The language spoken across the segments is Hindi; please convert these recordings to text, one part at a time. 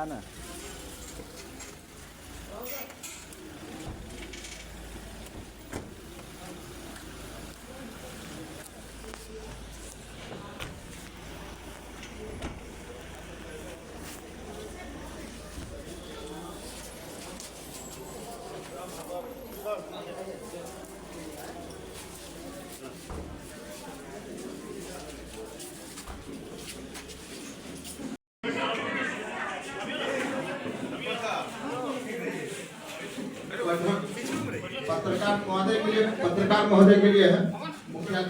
आना। पत्रकार महोदय के लिए है मुखिया।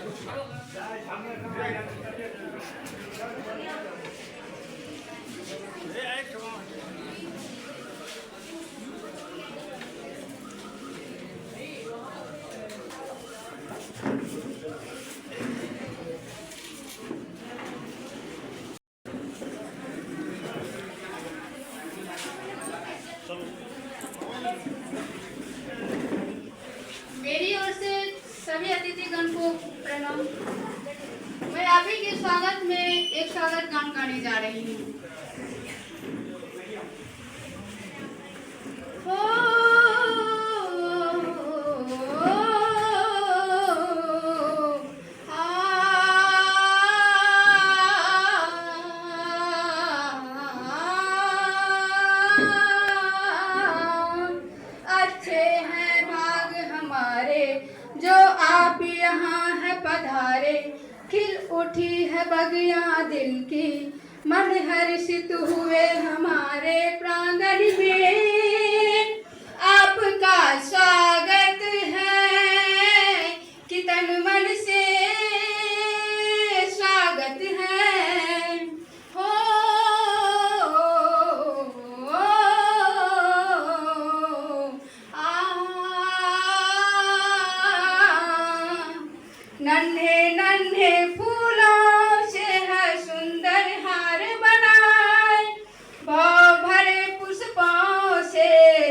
मेरी ओर से सभी अतिथिगण को प्रणाम। मैं आप ही के स्वागत में एक स्वागत गान गाने जा रही हूँ। जो आप यहाँ है पधारे, खिल उठी है बगिया दिल की, मन हर्षित हुए हमारे प्रांगण में। आपका स्वागत है कि तन मन से स्वागत है। हो नन्हे नन्हे फूलों से है सुंदर हार बनाए, भाव भरे पुष्पों से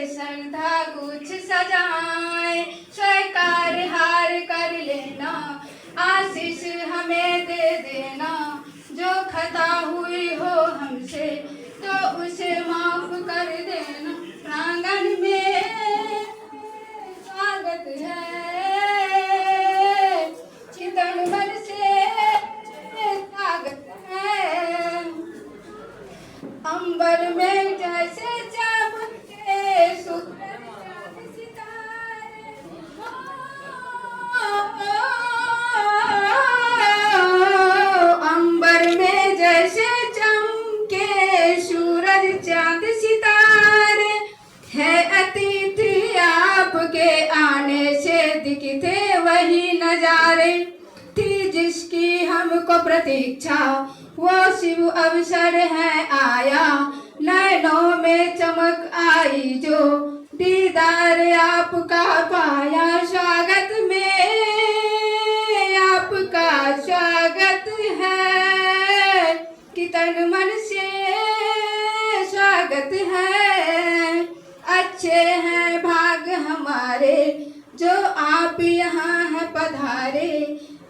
श्रद्धा गुच्छ सजाए। स्वीकार हार कर लेना, आशीष हमें दे देना, जो खता हुई हो हमसे तो उसे माफ कर देना। प्रांगण में स्वागत है, तन मन से स्वागत है। अंबर में जैसे चमके सूरज चांद सितारे, अंबर में जैसे चमके सूरज चांद सितारे, है अतिथि आपके आने से दिखते वही नजारे। थी जिसकी हमको प्रतीक्षा वो शिव अवसर है आया, नैनों में चमक आई जो दीदार आपका पाया। स्वागत में आपका स्वागत है कि तन मन से स्वागत है। अच्छे हैं भाग हमारे जो आप यहाँ है पधारे,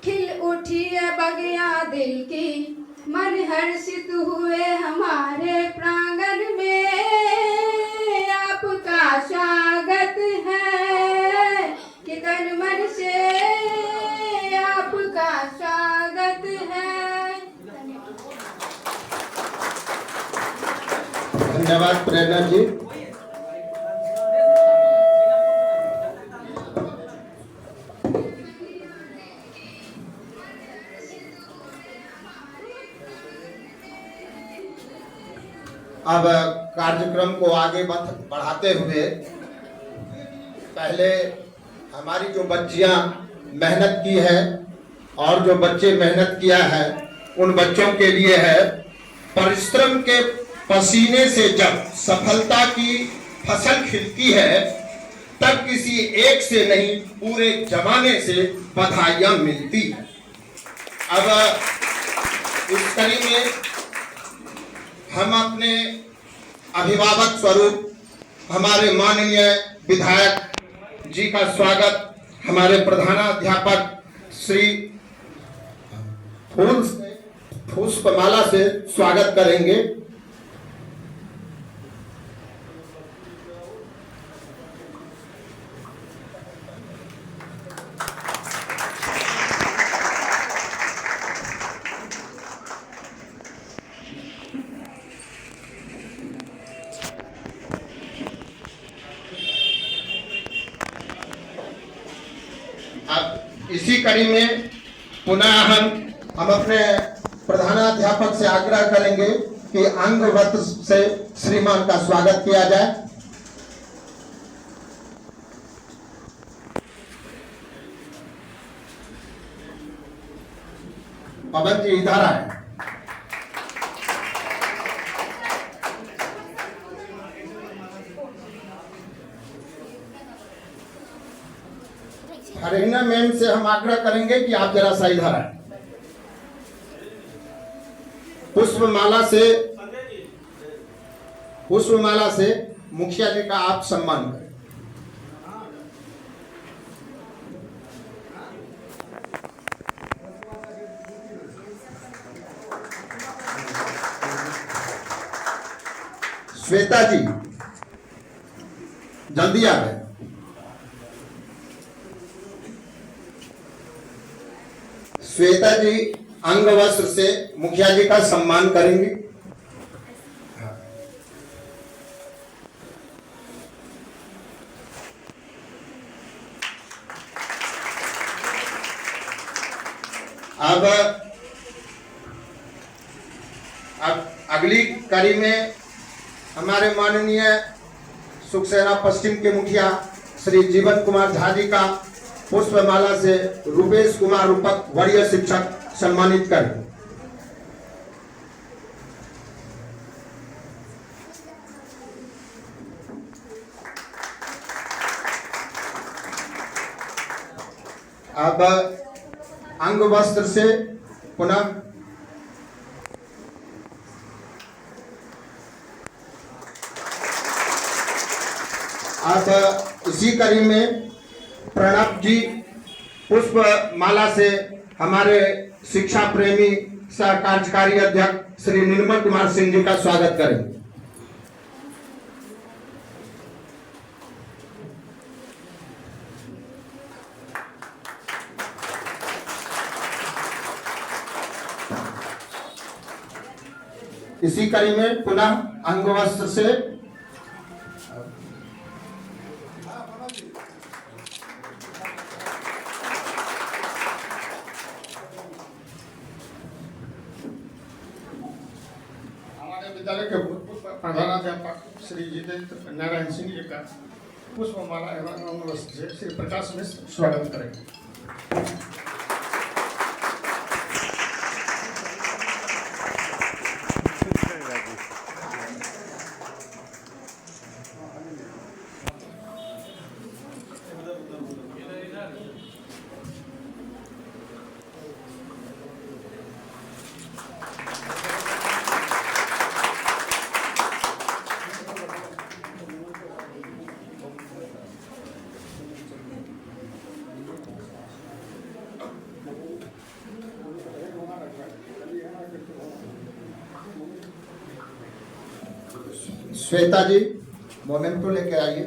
खिल उठी है बगिया दिल की, मन हर्षित हुए हमारे प्रांगण में। आपका स्वागत है कि तन मन से आपका स्वागत है। धन्यवाद प्रेरणा जी। अब कार्यक्रम को आगे बढ़ाते हुए पहले हमारी जो बच्चियां मेहनत की है और जो बच्चे मेहनत किया है उन बच्चों के लिए है, परिश्रम के पसीने से जब सफलता की फसल खिलती है तब किसी एक से नहीं पूरे जमाने से बधाइयां मिलती है। अब इस कड़ी में हम अपने अभिभावक स्वरूप हमारे माननीय विधायक जी का स्वागत हमारे प्रधानाध्यापक श्री पुष्पमाला से स्वागत करेंगे। इसी कड़ी में पुनः हम अपने प्रधानाध्यापक से आग्रह करेंगे कि अंग वस्त्र से श्रीमान का स्वागत किया जाए। पवन जी इधर आए। हरिना मैम से हम आग्रह करेंगे कि आप जरा सा इधर आए। पुष्पमाला से मुखिया जी का आप सम्मान करें। श्वेता जी जल्दी आ गए। श्वेता जी अंग वस्त्र से मुखिया जी का सम्मान करेंगी। अब अगली कड़ी में हमारे माननीय सुखसेना पश्चिम के मुखिया श्री जीवन कुमार झा जी का पुष्पमाला से रूपेश कुमार रूपक वरीय शिक्षक सम्मानित करें। अब अंग वस्त्र से पुनः अब इसी कड़ी में प्रणब जी पुष्प माला से हमारे शिक्षा प्रेमी सह कार्यकारी अध्यक्ष श्री निर्मल कुमार सिंह जी का स्वागत करें। इसी कड़ी में पुनः अंग वस्त्र से विद्यालय के भूतपूर्व प्रधानाध्यापक श्री जितेंद्र नारायण सिंह जी का पुष्पमाला एवं अंग वस्त्र से श्री प्रकाश मिश्र स्वागत करेंगे। श्वेता जी मोमेंटो लेके आइए।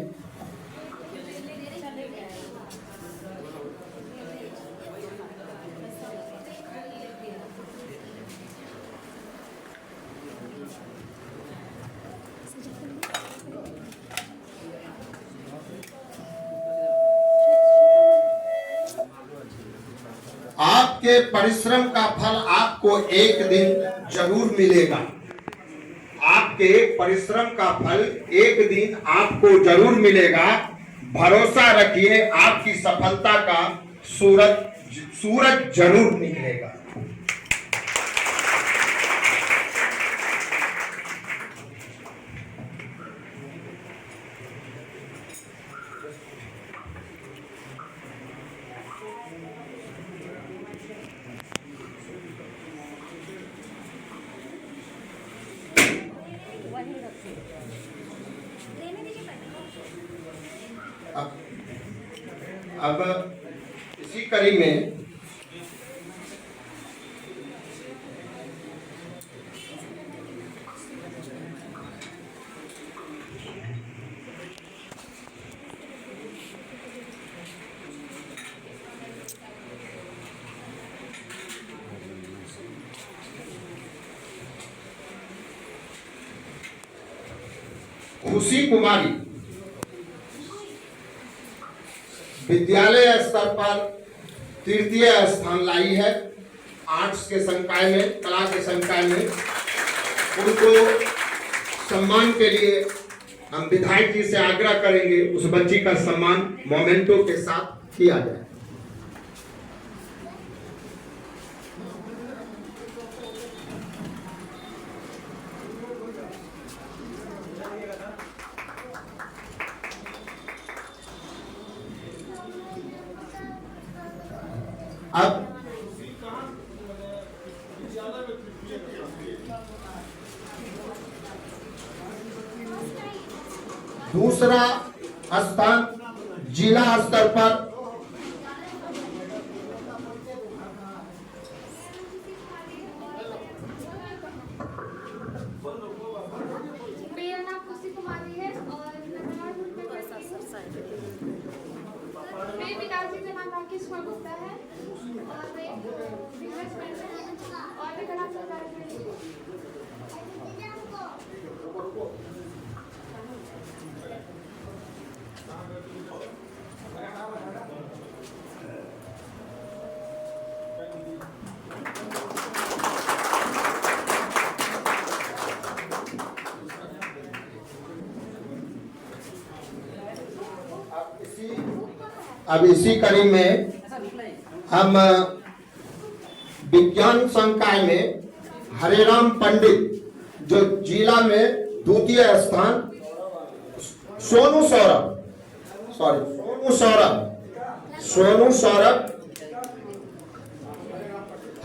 आपके परिश्रम का फल आपको एक दिन जरूर मिलेगा। आपके परिश्रम का फल एक दिन आपको जरूर मिलेगा। भरोसा रखिए, आपकी सफलता का सूरज जरूर निकलेगा। अब इसी कड़ी में खुशी कुमारी विद्यालय स्तर पर तृतीय स्थान लाई है। आर्ट्स के संकाय में, कला के संकाय में उनको सम्मान के लिए हम विधायक जी से आग्रह करेंगे उस बच्ची का सम्मान मोमेंटो के साथ किया जाए। अब दूसरा स्थान जिला स्तर पर मेरा नाम खुशी कुमारी है और मैं विकास जी का नाम राकेश कुमार गुप्ता है और मैं बिजनेसमैन हूं और मेरा नाम सरकार है। अब इसी कड़ी में हम विज्ञान संकाय में हरेराम पंडित जो जिला में द्वितीय स्थान, सोनू सौरभ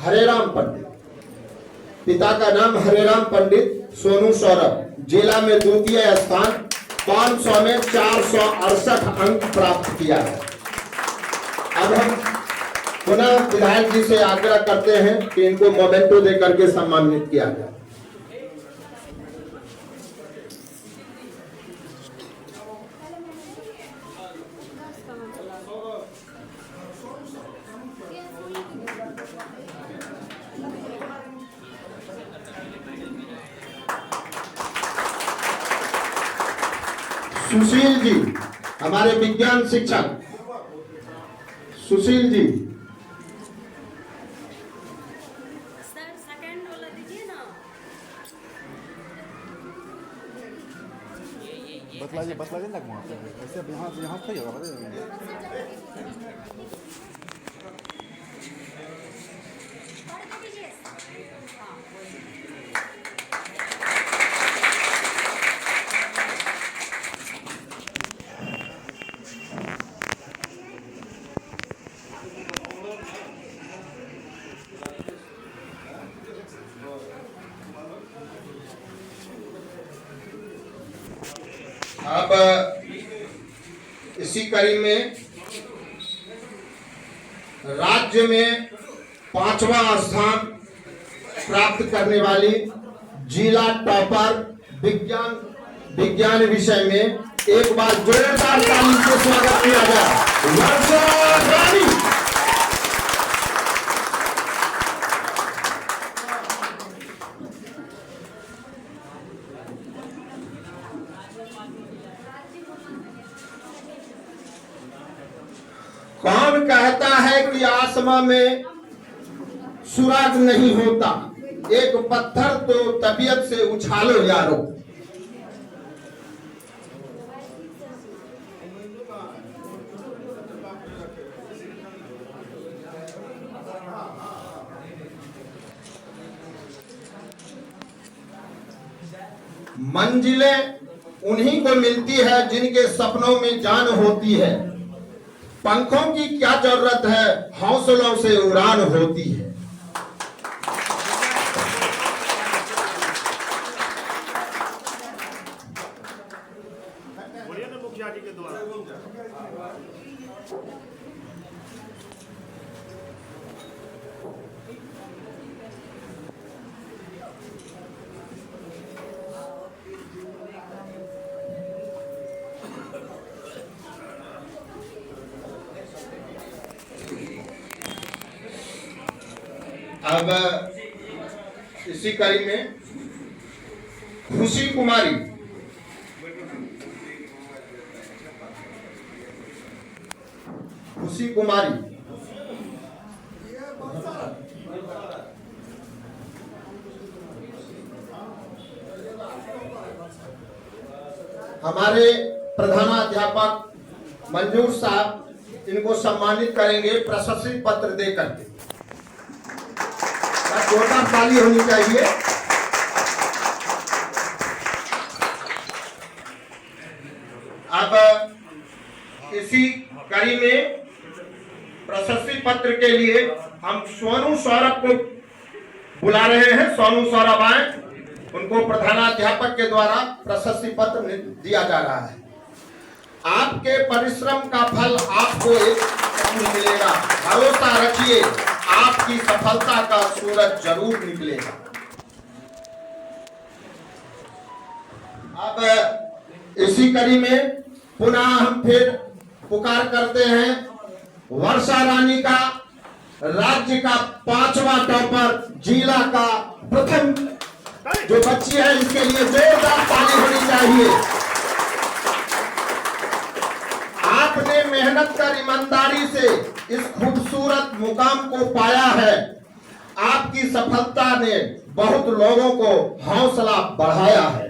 हरेराम पंडित, पिता का नाम हरेराम पंडित, सोनू सौरभ, जिला में द्वितीय स्थान, 500 में 468 अंक प्राप्त किया है। अब हम पुनः विधायक जी से आग्रह करते हैं कि इनको मोमेंटो देकर के सम्मानित किया जाए। सुशील जी, हमारे विज्ञान शिक्षक सुशील जी, सर सेकंड वाला दीजिए ना। बतला देना वहाँ पे ऐसे यहाँ सही होगा। अब इसी कड़ी में राज्य में 5वां स्थान प्राप्त करने वाली जिला टॉपर विज्ञान विषय में एक बार जोरदार ताली से स्वागत किया जाए। वर्षा रानी। कौन कहता है कि आसमां में सुराग नहीं होता, एक पत्थर तो तबीयत से उछालो यारो। मंजिलें उन्हीं को मिलती है जिनके सपनों में जान होती है। पंखों की क्या जरूरत है, हौसलों से उड़ान होती है। मुखिया जी के द्वारा अब इसी कड़ी में खुशी कुमारी, हमारे प्रधानाध्यापक मंजूर साहब इनको सम्मानित करेंगे प्रशस्ति पत्र दे करके। जोरदार ताली होनी चाहिए। अब इसी कड़ी में प्रशस्ति पत्र के लिए हम सोनू सौरभ को बुला रहे हैं। सोनू सौरभ आए, उनको प्रधानाध्यापक के द्वारा प्रशस्ति पत्र दिया जा रहा है। आपके परिश्रम का फल आपको एक जरूर मिलेगा, भरोसा रखिए, आपकी सफलता का सूरज जरूर निकलेगा। अब इसी कड़ी में पुनः हम फिर पुकार करते हैं वर्षा रानी का, राज्य का 5वां टॉपर, जिला का प्रथम जो बच्ची है, इसके लिए जोरदार ताली होनी चाहिए। आपने मेहनत कर ईमानदारी से इस खूबसूरत मुकाम को पाया है। आपकी सफलता ने बहुत लोगों को हौसला बढ़ाया है।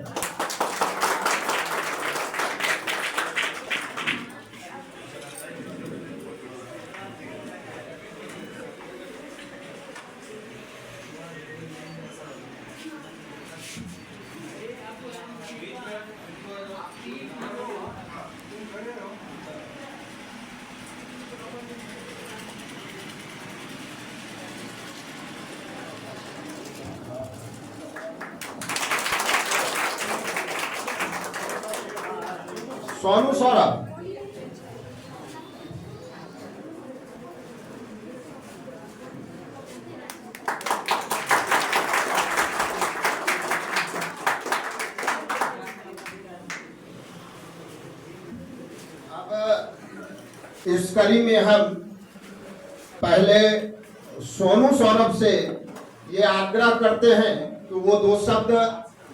सोनू सौरभ, अब इस कड़ी में हम पहले सोनू सौरभ से ये आग्रह करते हैं कि वो 2 शब्द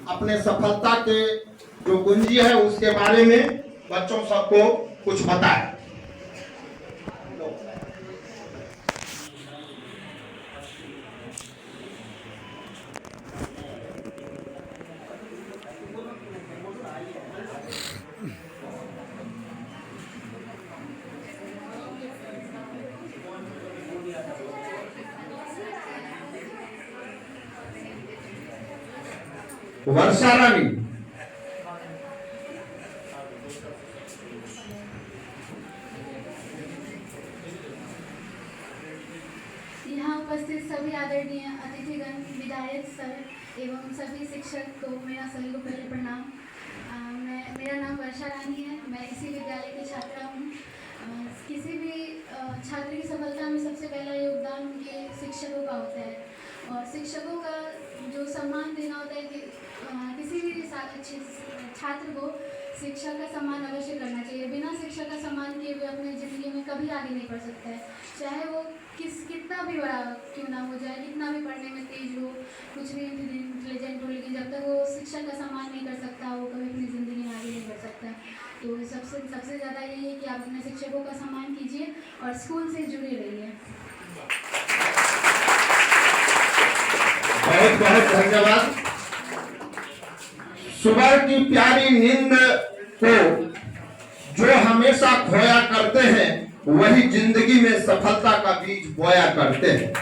अपने सफलता के जो कुंजी है उसके बारे में बच्चों सबको कुछ बताए। वर्षा रानी, यहाँ उपस्थित सभी आदरणीय अतिथिगण, विधायक सर एवं सभी शिक्षक को मेरा सभी को पहले प्रणाम। मेरा नाम वर्षा रानी है, मैं इसी विद्यालय की छात्रा हूँ। किसी भी छात्र की सफलता में सबसे पहला योगदान उनके शिक्षकों का होता है, और शिक्षकों का जो सम्मान देना होता है कि किसी भी छात्र को शिक्षा का सम्मान अवश्य करना चाहिए। बिना शिक्षा का सम्मान किए हुए अपने ज़िंदगी में कभी आगे नहीं बढ़ सकता है, चाहे वो कितना भी बड़ा क्यों ना हो जाए, कितना भी पढ़ने में तेज हो, कुछ भी इंटेलिजेंट हो, लेकिन जब तक वो शिक्षा का सम्मान नहीं कर सकता वो कभी अपनी ज़िंदगी में आगे नहीं बढ़ सकता। तो सबसे ज़्यादा यही है कि आप अपने शिक्षकों का सम्मान कीजिए और स्कूल से जुड़े रहिए। बहुत बहुत धन्यवाद। सुबह की प्यारी नींद को जो हमेशा खोया करते हैं वही जिंदगी में सफलता का बीज बोया करते हैं।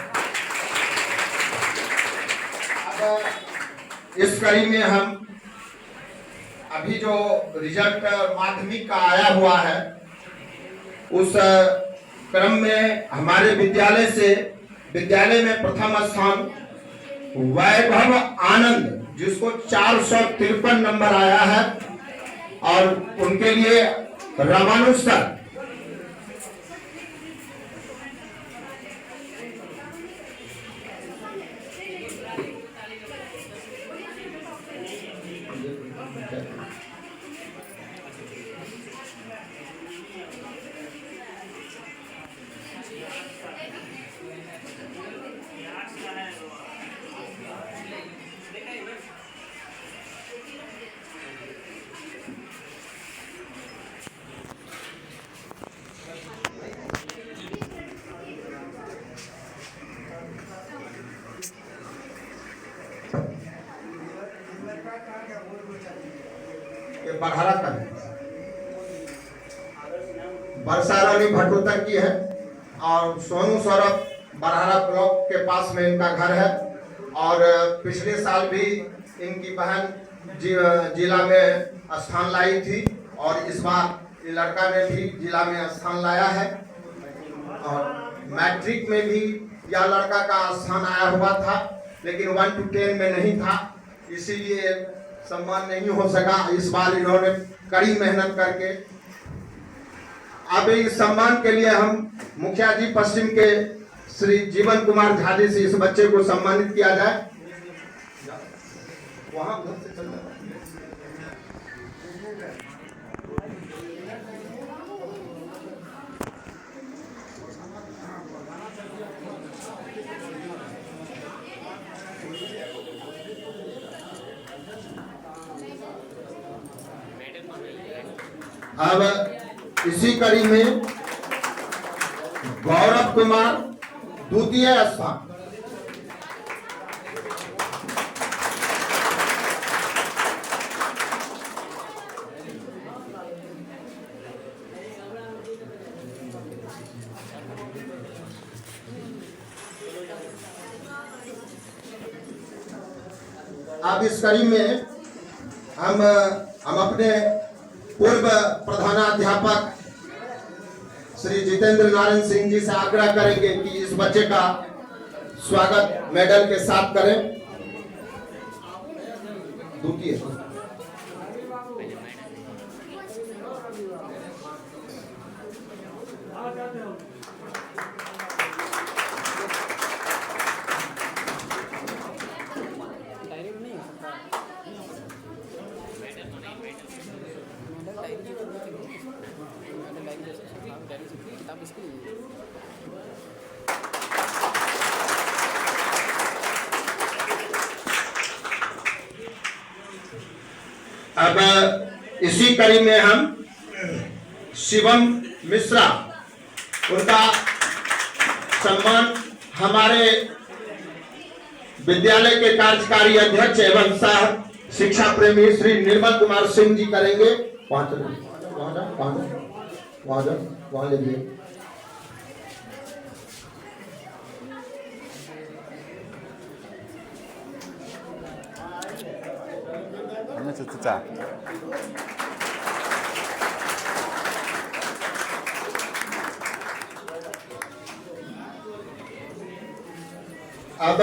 अब इस कड़ी में हम अभी जो रिजल्ट माध्यमिक का आया हुआ है उस क्रम में हमारे विद्यालय में प्रथम स्थान वैभव आनंद, जिसको 453 नंबर आया है, और उनके लिए रामानुज सर। ये बढ़ारा कर वर्षा रानी भट्टोतर की है और सोनू सौरभ बरहारा ब्लॉक के पास में इनका घर है। और पिछले साल भी इनकी बहन जिला में स्थान लाई थी और इस बार ये लड़का ने भी जिला में स्थान लाया है। और मैट्रिक में भी यह लड़का का स्थान आया हुआ था, लेकिन 1 to 10 में नहीं था, इसीलिए सम्मान नहीं हो सका। इस बार इन्होंने कड़ी मेहनत करके अब इस सम्मान के लिए हम मुखिया जी पश्चिम के श्री जीवन कुमार झा जी से इस बच्चे को सम्मानित किया जाए। वहां उधर से चल जाए। अब इसी कड़ी में गौरव कुमार द्वितीय स्थान। अब इस कड़ी में हम अपने पूर्व प्रधानाध्यापक श्री जितेंद्र नारायण सिंह जी से आग्रह करेंगे कि इस बच्चे का स्वागत मेडल के साथ करें। द्वितीय अब इसी कड़ी में हम शिवम मिश्रा, उनका सम्मान हमारे विद्यालय के कार्यकारी अध्यक्ष एवं सह शिक्षा प्रेमी श्री निर्मल कुमार सिंह जी करेंगे। वहां लीजिए। चाचा अब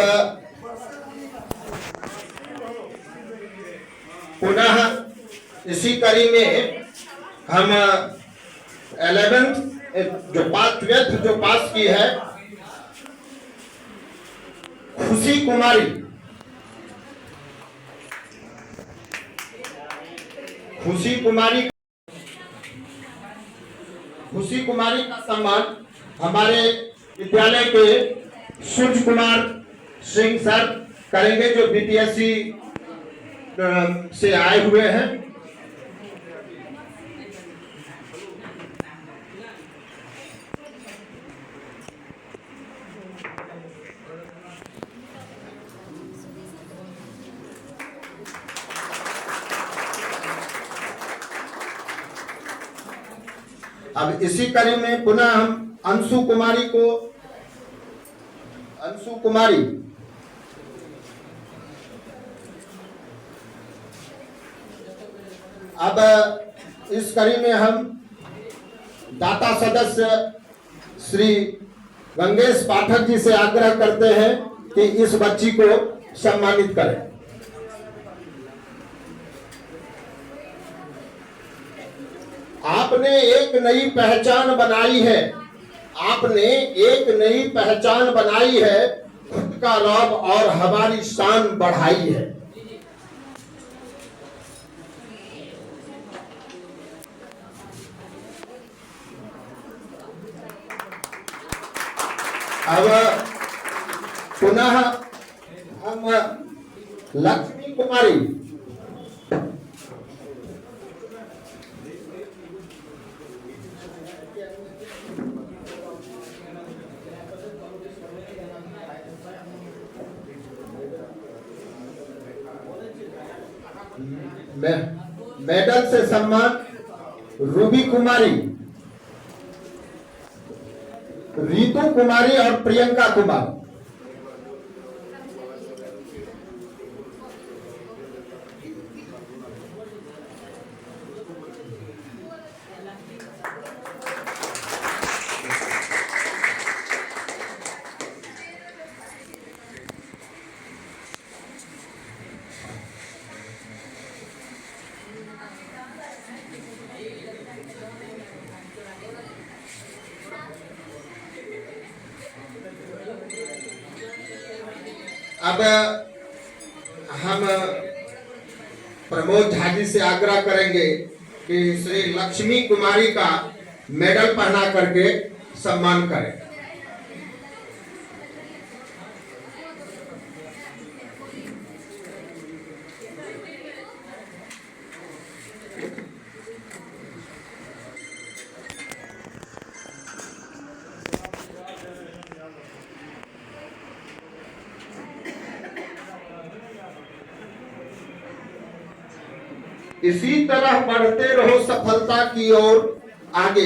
पुनः इसी कड़ी में हम 11th जो 12th जो पास की है खुशी कुमारी का सम्मान हमारे विद्यालय के सूर्य कुमार सिंह सर करेंगे, जो बीपीएससी से आए हुए हैं। अब इसी कड़ी में पुनः हम अंशु कुमारी अब इस कड़ी में हम दाता सदस्य श्री गंगेश पाठक जी से आग्रह करते हैं कि इस बच्ची को सम्मानित करें। आपने एक नई पहचान बनाई है, खुद का रौब और हमारी शान बढ़ाई है। अब पुनः हम लक्ष्मी कुमारी मेडल से सम्मान रूबी कुमारी रितु कुमारी और प्रियंका कुमारी। अब हम प्रमोद झा जी से आग्रह करेंगे कि श्री लक्ष्मी कुमारी का मेडल पहना करके सम्मान करें। इसी तरह बढ़ते रहो सफलता की ओर आगे,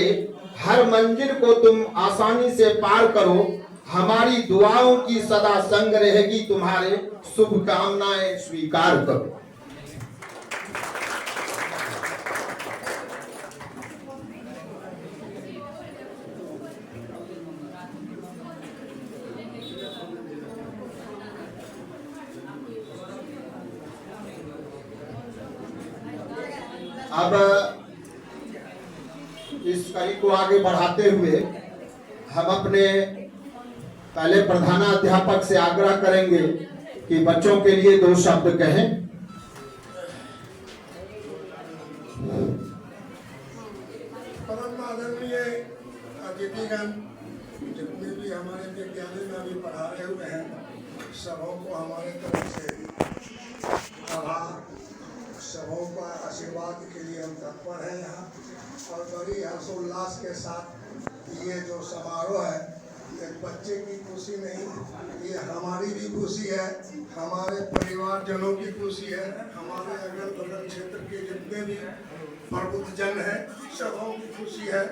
हर मंजिल को तुम आसानी से पार करो, हमारी दुआओं की सदा संग रहेगी तुम्हारे, शुभकामनाएं स्वीकार करो। अब इस कड़ी को आगे बढ़ाते हुए हम अपने पहले प्रधानाध्यापक से आग्रह करेंगे कि बच्चों के लिए 2 शब्द कहें। परम आदरणीय अतिथिगण, जितने भी हमारे विद्यालय में अभी पढ़ा रहे हुए हैं, सबों को हमारे तरफ से आभार, सबों का आशीर्वाद के लिए हम तत्पर हैं यहाँ। और बड़ी हर्षोल्लास के साथ ये जो समारोह है, एक बच्चे की खुशी नहीं, ये हमारी भी खुशी है, हमारे परिवारजनों की खुशी है, हमारे अगल बगल क्षेत्र के जितने भी प्रबुद्धजन है, सबों की खुशी है।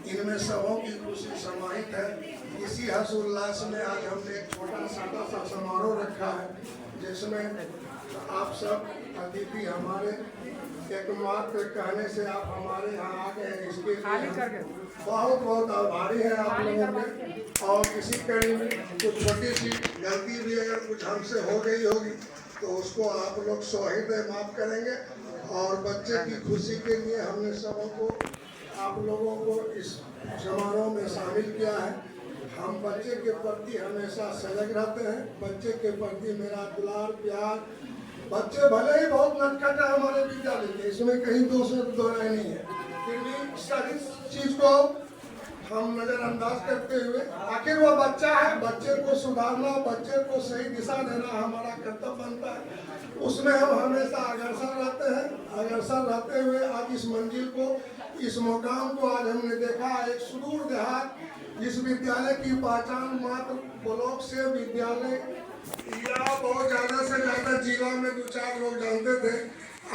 इनमें सबों की खुशी समाहित है। इसी हर्षोल्लास में आज हमने एक छोटा सा समारोह रखा है, जिसमें आप सब अतिथि हमारे एकमात्र कहने से आप हमारे यहाँ आ गए हैं, इसके लिए बहुत बहुत आभारी हैं आप लोगों के। और इसी कड़ी में कुछ छोटी सी गलती भी अगर कुछ हमसे हो गई होगी तो उसको आप लोग सौहृदय माफ करेंगे। और बच्चे की खुशी के लिए हमने सबों को, आप लोगों को इस समारोह में शामिल किया है। हम बच्चे के प्रति हमेशा सजग रहते हैं। बच्चे के प्रति मेरा दुलार प्यार, बच्चे भले ही बहुत नटखट है हमारे विद्यालय के, इसमें कहीं दो राय नहीं है, फिर भी सारी चीज को हम नजरअंदाज करते हुए, आखिर वो बच्चा है, बच्चे को सुधारना, बच्चे को सही दिशा देना हमारा कर्तव्य बनता है। उसमें हम हमेशा अग्रसर रहते हैं। अग्रसर रहते हुए आज इस मंजिल को, इस मुकाम को आज हमने देखा। एक सुदूर देहात, इस विद्यालय की पहचान मात्र ब्लॉक से विद्यालय या बहुत ज्यादा से ज्यादा जिला में 2-4 लोग जानते थे।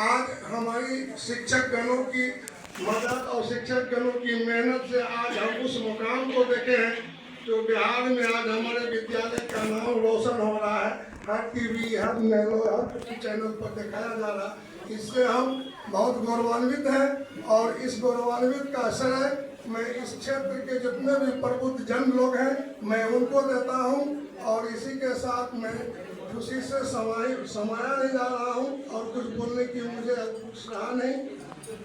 आज हमारी शिक्षक गणों की मदद और शिक्षक गणों की मेहनत से आज हम उस मुकाम को देखे हैं जो बिहार में आज हमारे विद्यालय का नाम रोशन हो रहा है। हर टीवी, हर नेलो, हर चैनल पर दिखाया जा रहा है। इससे हम बहुत गौरवान्वित हैं। और इस गौरवान्वित का श्रेय मैं इस क्षेत्र के जितने भी प्रबुद्ध जन लोग हैं, मैं उनको देता हूं। और इसी के साथ मैं खुशी से समाया नहीं जा रहा हूं और कुछ बोलने की मुझे उत्साह नहीं।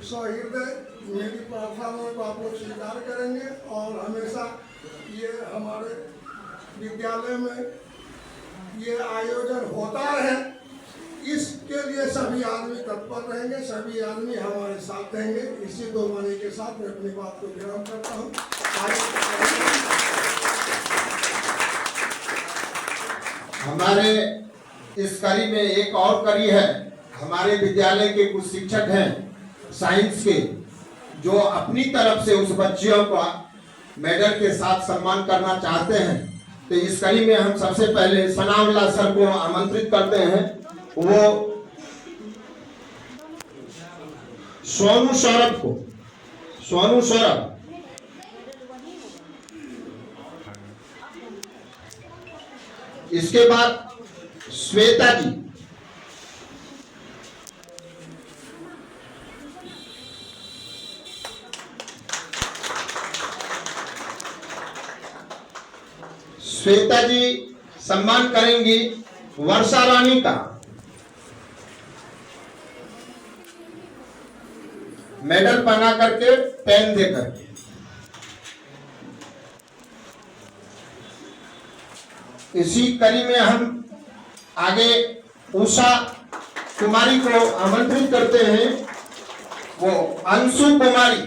सौहृदय मेरी प्रार्थनाओं को आप लोग स्वीकार करेंगे और हमेशा ये हमारे विद्यालय में ये आयोजन होता रहे, इसके लिए सभी आदमी तत्पर रहेंगे, सभी आदमी हमारे साथ रहेंगे। इसी 2 वाणी के साथ मैं अपनी बात को विराम करता हूँ। हमारे इस कड़ी में एक और कड़ी है। हमारे विद्यालय के कुछ शिक्षक हैं साइंस के, जो अपनी तरफ से उस बच्चियों का मेडल के साथ सम्मान करना चाहते हैं। तो इस कड़ी में हम सबसे पहले सनाउल्लाह सर को आमंत्रित करते हैं। वो सोनू सौरभ को, सोनू सौरभ इसके बाद श्वेता जी, श्वेता जी सम्मान करेंगी वर्षा रानी का। मेडल पहना करके, पेन दे करके। इसी कड़ी में हम आगे उषा कुमारी को आमंत्रित करते हैं। वो अंशु कुमारी,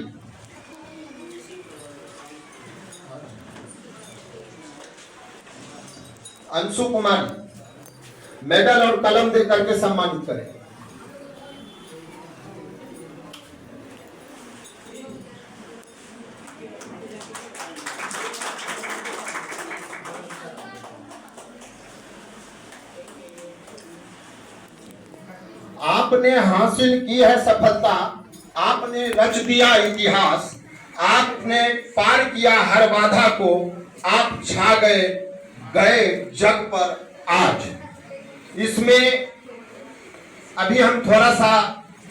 अंशु कुमारी मेडल और कलम दे करके सम्मानित करें। आपने हासिल की है सफलता, आपने रच दिया इतिहास, आपने पार किया हर बाधा को, आप छा गए जग पर आज। इसमें अभी हम थोड़ा सा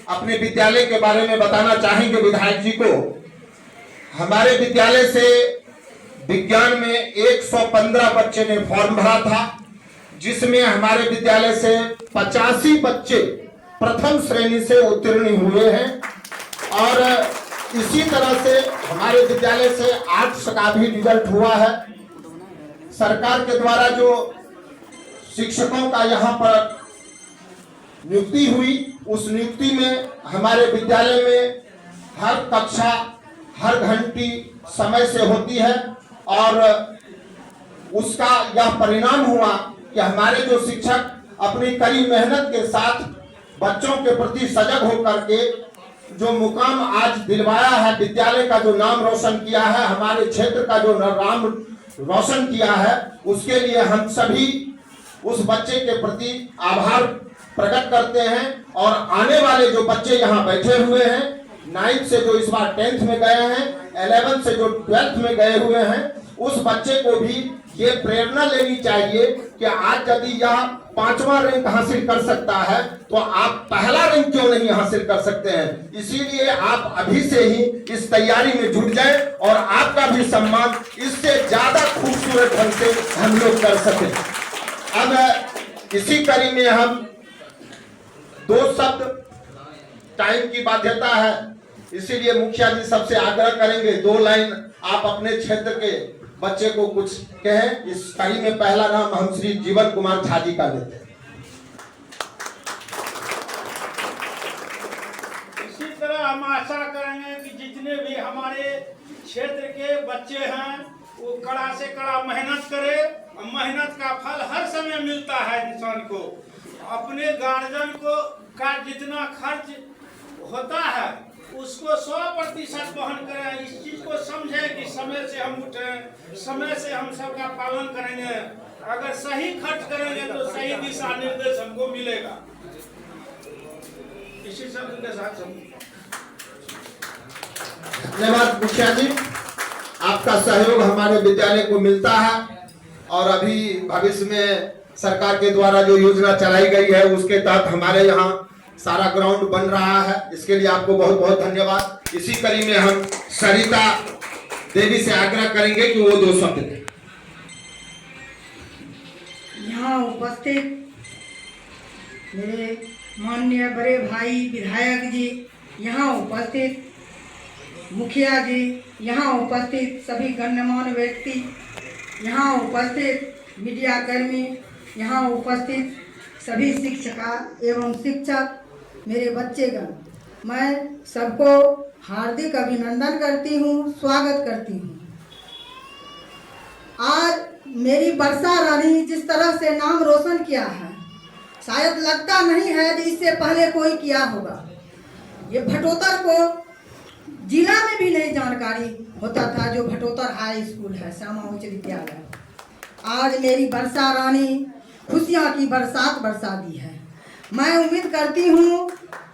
अपने विद्यालय के बारे में बताना चाहेंगे विधायक जी को। हमारे विद्यालय से विज्ञान में 115 बच्चे ने फॉर्म भरा था, जिसमें हमारे विद्यालय से 85 बच्चे प्रथम श्रेणी से उत्तीर्ण हुए हैं। और इसी तरह से हमारे विद्यालय से आर्ट्स का भी रिजल्ट हुआ है। सरकार के द्वारा जो शिक्षकों का यहाँ पर नियुक्ति हुई, उस नियुक्ति में हमारे विद्यालय में हर कक्षा, हर घंटी समय से होती है। और उसका यह परिणाम हुआ कि हमारे जो शिक्षक अपनी कड़ी मेहनत के साथ बच्चों के प्रति सजग होकर के जो मुकाम आज दिलवाया है, विद्यालय का जो नाम रोशन किया है, हमारे क्षेत्र का जो नाम रोशन किया है, उसके लिए हम सभी उस बच्चे के प्रति आभार प्रकट करते हैं। और आने वाले जो बच्चे यहाँ बैठे हुए हैं, 9th से जो इस बार 10th में गए हैं, 11th से जो 12th में गए हुए हैं, उस बच्चे को भी ये प्रेरणा लेनी चाहिए कि आज यदि यह 5वां रैंक हासिल कर सकता है तो आप पहला रैंक क्यों नहीं हासिल कर सकते हैं। इसीलिए आप अभी से ही इस तैयारी में जुट जाएं और आपका भी सम्मान इससे ज्यादा खूबसूरत ढंग से हम लोग कर सकें। अब इसी कड़ी में हम 2 शब्द, टाइम की बाध्यता है, इसीलिए मुखिया जी सबसे आग्रह करेंगे 2 लाइन आप अपने क्षेत्र के बच्चे को कुछ कहें। इस कड़ी में पहला नाम हम श्री जीवन कुमार झा जी का लेते हैं। इसी तरह हम आशा करेंगे कि जितने भी हमारे क्षेत्र के बच्चे हैं वो कड़ा से कड़ा मेहनत करे। मेहनत का फल हर समय मिलता है इंसान को। अपने गार्जियन को का जितना खर्च होता है उसको 100% वहन करें। इस चीज को समझें कि समय से हम उठें, समय से हम सबका पालन करेंगे। अगर सही खर्च करेंगे तो सही दिशा निर्देश हमको मिलेगा। इसी शब्द के साथ धन्यवाद मुखिया जी, आपका सहयोग हमारे विद्यालय को मिलता है। और अभी भविष्य में सरकार के द्वारा जो योजना चलाई गई है उसके तहत हमारे यहाँ सारा ग्राउंड बन रहा है। इसके लिए आपको बहुत बहुत धन्यवाद। इसी कड़ी में हम सरिता देवी से आग्रह करेंगे कि वो 2 शब्द दें। यहाँ उपस्थित मेरे माननीय बड़े भाई विधायक जी, यहाँ उपस्थित मुखिया जी, यहाँ उपस्थित सभी गणमान्य व्यक्ति, यहाँ उपस्थित मीडिया कर्मी, यहाँ उपस्थित सभी शिक्षिका एवं शिक्षक, मेरे बच्चेगण, मैं सबको हार्दिक अभिनंदन करती हूँ, स्वागत करती हूँ। आज मेरी वर्षा रानी जिस तरह से नाम रोशन किया है, शायद लगता नहीं है कि इससे पहले कोई किया होगा। ये भटोतर को जिला में भी नहीं जानकारी होता था, जो भटोतर हाई स्कूल है, श्यामा उच्च विद्यालय। आज मेरी वर्षा रानी खुशियाँ की बरसात बरसा दी है। मैं उम्मीद करती हूँ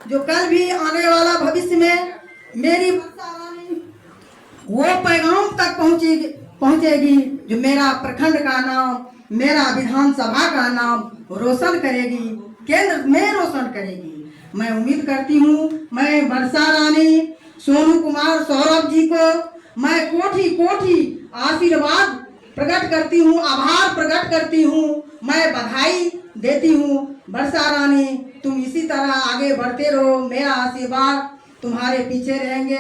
जो कल भी आने वाला भविष्य में मेरी वर्षा रानी वो पैगाम तक पहुँचेगी जो मेरा प्रखंड का नाम, मेरा विधानसभा का नाम रोशन करेगी, केंद्र में रोशन करेगी। मैं उम्मीद करती हूँ मैं वर्षा रानी, सोनू कुमार, सौरभ जी को मैं कोटि कोटि आशीर्वाद प्रकट करती हूँ, आभार प्रकट करती हूँ, मैं बधाई देती हूँ। वर्षा रानी तुम इसी तरह आगे बढ़ते रहो, मेरा आशीर्वाद तुम्हारे पीछे रहेंगे।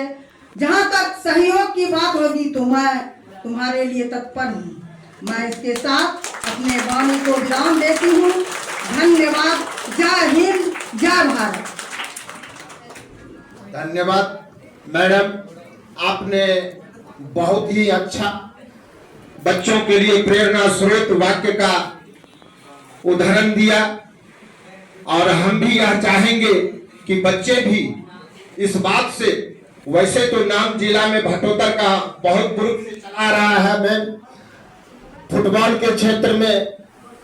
जहाँ तक सहयोग की बात होगी तो मैं तुम्हारे लिए तत्पर हूँ। मैं इसके साथ अपने वाणी को विराम देती हूँ। धन्यवाद। जय हिंद, जय भारत। धन्यवाद मैडम, आपने बहुत ही अच्छा बच्चों के लिए प्रेरणा स्रोत वाक्य का उदाहरण दिया, और हम भी यह चाहेंगे कि बच्चे भी इस बात से, वैसे तो नाम जिला में भटोतर का बहुत पूर्व से चला रहा है। मैं फुटबॉल के क्षेत्र में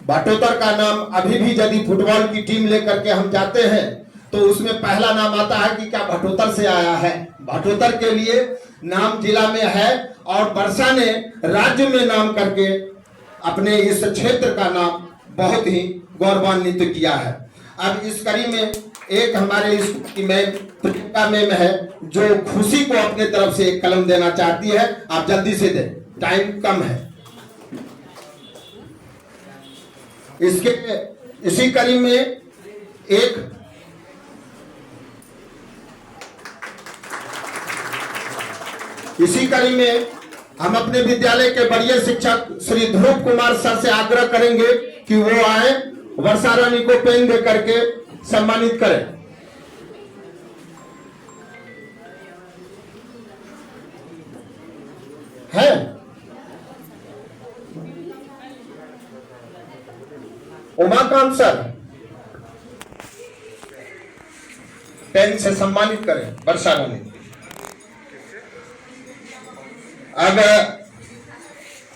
भटोतर का नाम अभी भी यदि फुटबॉल की टीम लेकर के हम जाते हैं तो उसमें पहला नाम आता है कि क्या भटोतर से आया है। भटोतर के लिए नाम जिला में है, और वर्षा ने राज्य में नाम करके अपने इस क्षेत्र का नाम बहुत ही गौरवान्वित किया है। अब इस कड़ी में एक हमारे स्कूल की मैम प्रियंका मैम है जो खुशी को अपने तरफ से एक कलम देना चाहती है। आप जल्दी से दें, टाइम कम है। इसी कड़ी में हम अपने विद्यालय के वरीय शिक्षक श्री ध्रुव कुमार सर से आग्रह करेंगे कि वो आए, वर्षा रानी को पेन दे करके सम्मानित करें। है उमाकांत सर, पेन से सम्मानित करें वर्षा रानी। अब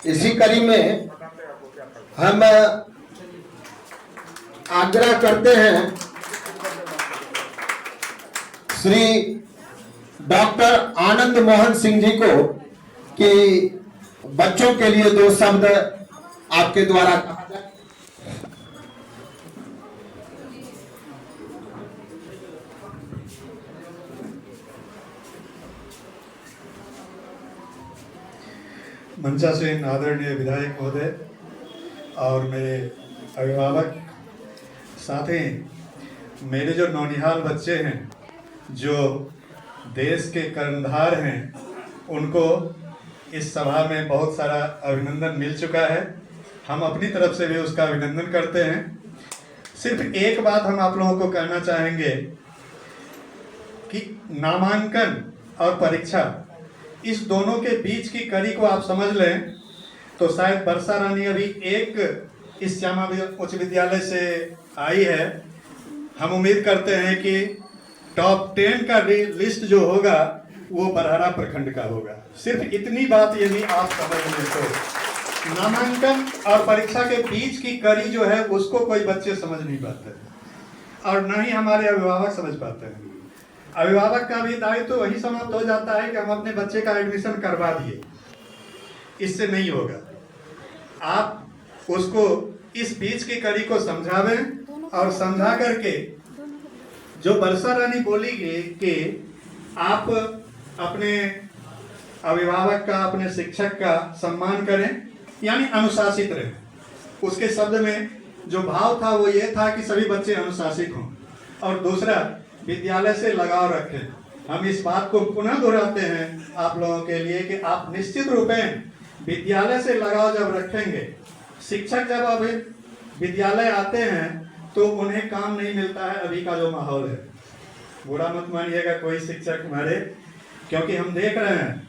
इसी कड़ी में हम आग्रह करते हैं श्री डॉक्टर आनंद मोहन सिंह जी को कि बच्चों के लिए 2 शब्द आपके द्वारा कहा जाए। मंचासीन आदरणीय विधायक महोदय और मेरे अभिभावक, साथ ही मेरे जो नौनिहाल बच्चे हैं जो देश के कर्णधार हैं, उनको इस सभा में बहुत सारा अभिनंदन मिल चुका है। हम अपनी तरफ से भी उसका अभिनंदन करते हैं। सिर्फ एक बात हम आप लोगों को कहना चाहेंगे कि नामांकन और परीक्षा, इस दोनों के बीच की कड़ी को आप समझ लें तो शायद वर्षा रानी अभी एक इस श्यामा उच्च विद्यालय से आई है। हम उम्मीद करते हैं कि टॉप 10 का लिस्ट जो होगा वो बरहरा प्रखंड का होगा। सिर्फ इतनी बात यदि आप समझ लें तो नामांकन और परीक्षा के बीच की कड़ी जो है उसको कोई बच्चे समझ नहीं पाते और न ही हमारे अभिभावक समझ पाते हैं। अभिभावक का भी दायित्व तो वही समाप्त हो जाता है कि हम अपने बच्चे का एडमिशन करवा दिए, इससे नहीं होगा। आप उसको इस बीच की कड़ी को समझावें और समझा करके जो वर्षा रानी बोली कि आप अपने अभिभावक का, अपने शिक्षक का सम्मान करें, यानी अनुशासित रहें। उसके शब्द में जो भाव था वो ये था कि सभी बच्चे अनुशासित हों, और दूसरा विद्यालय से लगाव रखें। हम इस बात को पुनः दोहराते हैं आप लोगों के लिए कि आप निश्चित रूपेण विद्यालय से लगाव जब रखेंगे, शिक्षक जब अभी विद्यालय आते हैं तो उन्हें काम नहीं मिलता है। अभी का जो माहौल है, बुरा मत मानिएगा कोई शिक्षक हमारे, क्योंकि हम देख रहे हैं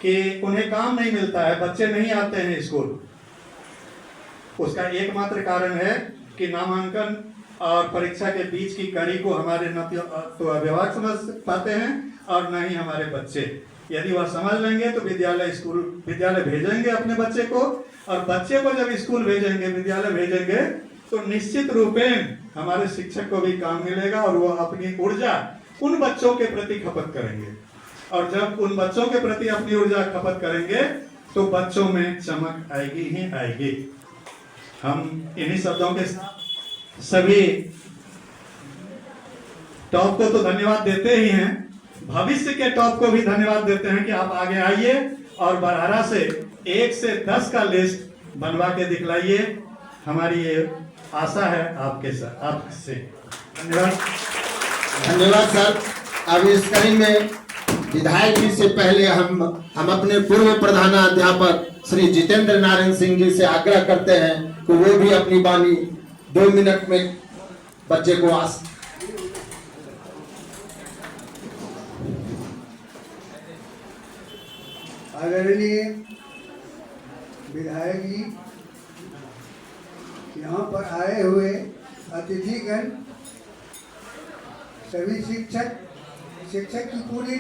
कि उन्हें काम नहीं मिलता है, बच्चे नहीं आते हैं स्कूल। उसका एकमात्र कारण है कि नामांकन और परीक्षा के बीच की कड़ी को हमारे न तो अभिभावक समझ पाते हैं और न ही हमारे बच्चे। यदि वह समझ लेंगे तो विद्यालय भेजेंगे अपने बच्चे को, और बच्चे को जब स्कूल भेजेंगे, विद्यालय भेजेंगे, तो निश्चित रूपेण हमारे शिक्षक को भी काम मिलेगा और वो अपनी ऊर्जा उन बच्चों के प्रति खपत करेंगे। और जब उन बच्चों के प्रति अपनी ऊर्जा खपत करेंगे तो बच्चों में चमक आएगी ही आएगी। हम इन्हीं शब्दों के सभी टॉप को तो धन्यवाद देते ही हैं, भविष्य के टॉप को भी धन्यवाद देते हैं कि आप आगे आइए और बरहरा से 1 से 10 का लिस्ट बनवा के दिखलाइए। हमारी ये आशा है आपसे। धन्यवाद। धन्यवाद सर। अब इस कड़ी में विधायक जी से पहले हम अपने पूर्व प्रधानाध्यापक श्री जितेंद्र नारायण सिंह जी से आग्रह करते हैं कि वो भी अपनी वाणी 2 मिनट में बच्चे को आदरणीय विधायक जी, यहाँ पर आए हुए अतिथिगण, सभी शिक्षक की पूरी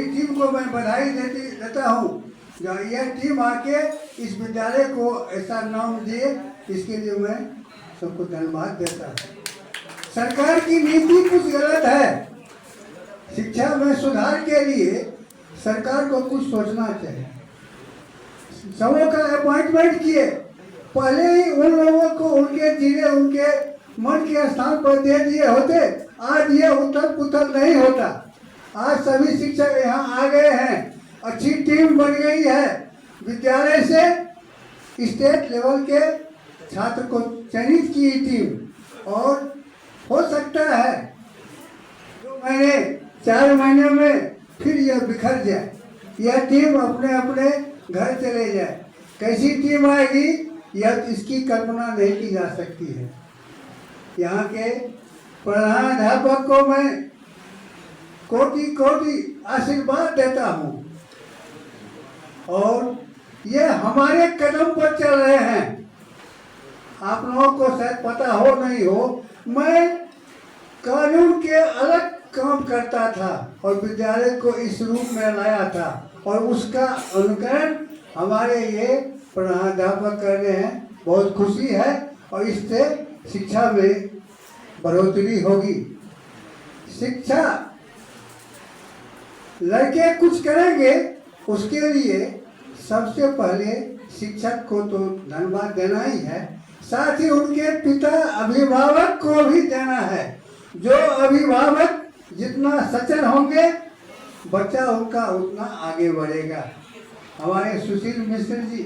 टीम को मैं बधाई देता हूँ। यह टीम आके इस विद्यालय को ऐसा नाम दिए, इसके लिए मैं सबको धन्यवाद देता हूँ। सरकार की नीति कुछ गलत है। शिक्षा में सुधार के लिए सरकार को कुछ सोचना चाहिए। सबों का अपॉइंटमेंट किए, पहले ही उन लोगों को उनके जिले उनके मन के स्थान पर दे दिए होते, आज ये उथल पुथल नहीं होता। आज सभी शिक्षक यहाँ आ गए हैं, अच्छी टीम बन गई है। विद्यालय से स्टेट लेवल के छात्र को चयनित की टीम, और हो सकता है 2 महीने 4 महीने में फिर यह बिखर जाए, यह टीम अपने अपने घर चले जाए। कैसी टीम आएगी यह इसकी कल्पना नहीं की जा सकती है। यहाँ के प्रधानाध्यापक को मैं कोटि कोटि आशीर्वाद देता हूँ, और ये हमारे कदम पर चल रहे हैं। आप लोगों को शायद पता हो नहीं हो, मैं कानून के अलग काम करता था और विद्यालय को इस रूप में लाया था, और उसका अनुकरण हमारे ये प्रधानाध्यापक कर रहे हैं। बहुत खुशी है, और इससे शिक्षा में बढ़ोतरी होगी। शिक्षा लड़के कुछ करेंगे, उसके लिए सबसे पहले शिक्षक को तो धन्यवाद देना ही है, साथ ही उनके पिता अभिभावक को भी देना है। जो अभिभावक जितना सचेत होंगे, बच्चा उनका उतना आगे बढ़ेगा। हमारे सुशील मिश्र जी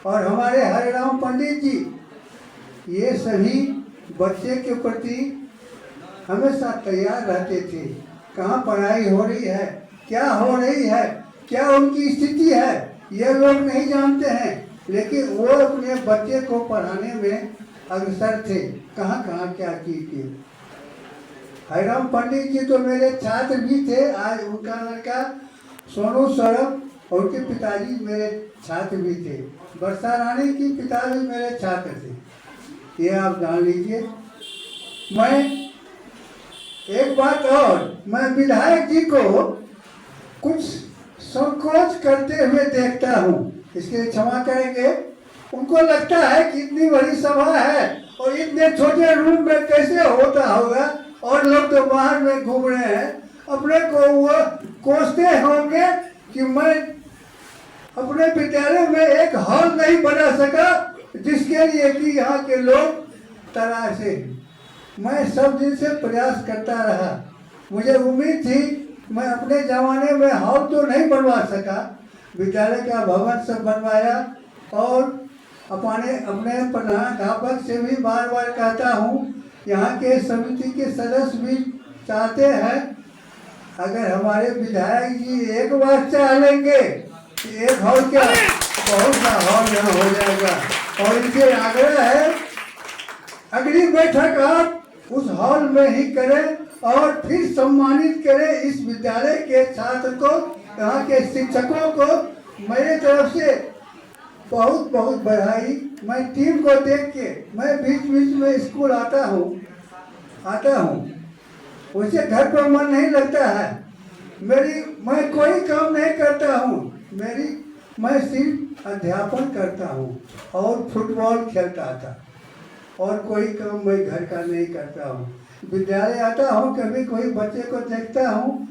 और हमारे हरिराम पंडित जी, ये सभी बच्चे के प्रति हमेशा तैयार रहते थे। कहाँ पढ़ाई हो रही है, क्या हो रही है, क्या उनकी स्थिति है, ये लोग नहीं जानते हैं, लेकिन वो अपने बच्चे को पढ़ाने में अग्रसर थे। कहाँ कहाँ क्या की। हरिराम पंडित जी तो मेरे छात्र भी थे। आज उनका लड़का सोनू सौरभ और उनके पिताजी मेरे छात्र भी थे। वर्षा रानी की पिता भी मेरे छात्र थे, ये आप जान लीजिए। मैं एक बात और, मैं विधायक जी को कुछ संकोच करते हुए देखता हूँ, इसके लिए क्षमा करेंगे। उनको लगता है कि इतनी बड़ी सभा है और इतने छोटे रूम में कैसे होता होगा, और लोग तो बाहर में घूम रहे हैं। अपने को वो कोसते होंगे कि मैं अपने विद्यालय में एक हॉल नहीं बना सका, जिसके लिए कि यहाँ के लोग तराशे। मैं सब दिन से प्रयास करता रहा। मुझे उम्मीद थी, मैं अपने ज़माने में हॉल तो नहीं बनवा सका, विद्यालय का भवन सब बनवाया। और अपने प्रधानाध्यापक से भी बार बार कहता हूँ, यहाँ के समिति के सदस्य भी चाहते हैं, अगर हमारे विधायक जी एक बार चाह लेंगे कि एक हॉल क्या बहुत सा हॉल यहाँ हो जाएगा, और इनसे आग्रह है अगली बैठक आप उस हॉल में ही करें, और फिर सम्मानित करें इस विद्यालय के छात्र को, यहाँ के शिक्षकों को। मेरे तरफ से बहुत बहुत बधाई। मैं टीम को देख के मैं बीच बीच में स्कूल आता हूँ, उसे घर पर मन नहीं लगता है। मैं कोई काम नहीं करता हूँ, मैं सिर्फ अध्यापन करता हूँ और फुटबॉल खेलता था, और कोई काम मैं घर का नहीं करता हूँ। विद्यालय आता हूँ, कभी कोई बच्चे को देखता हूँ,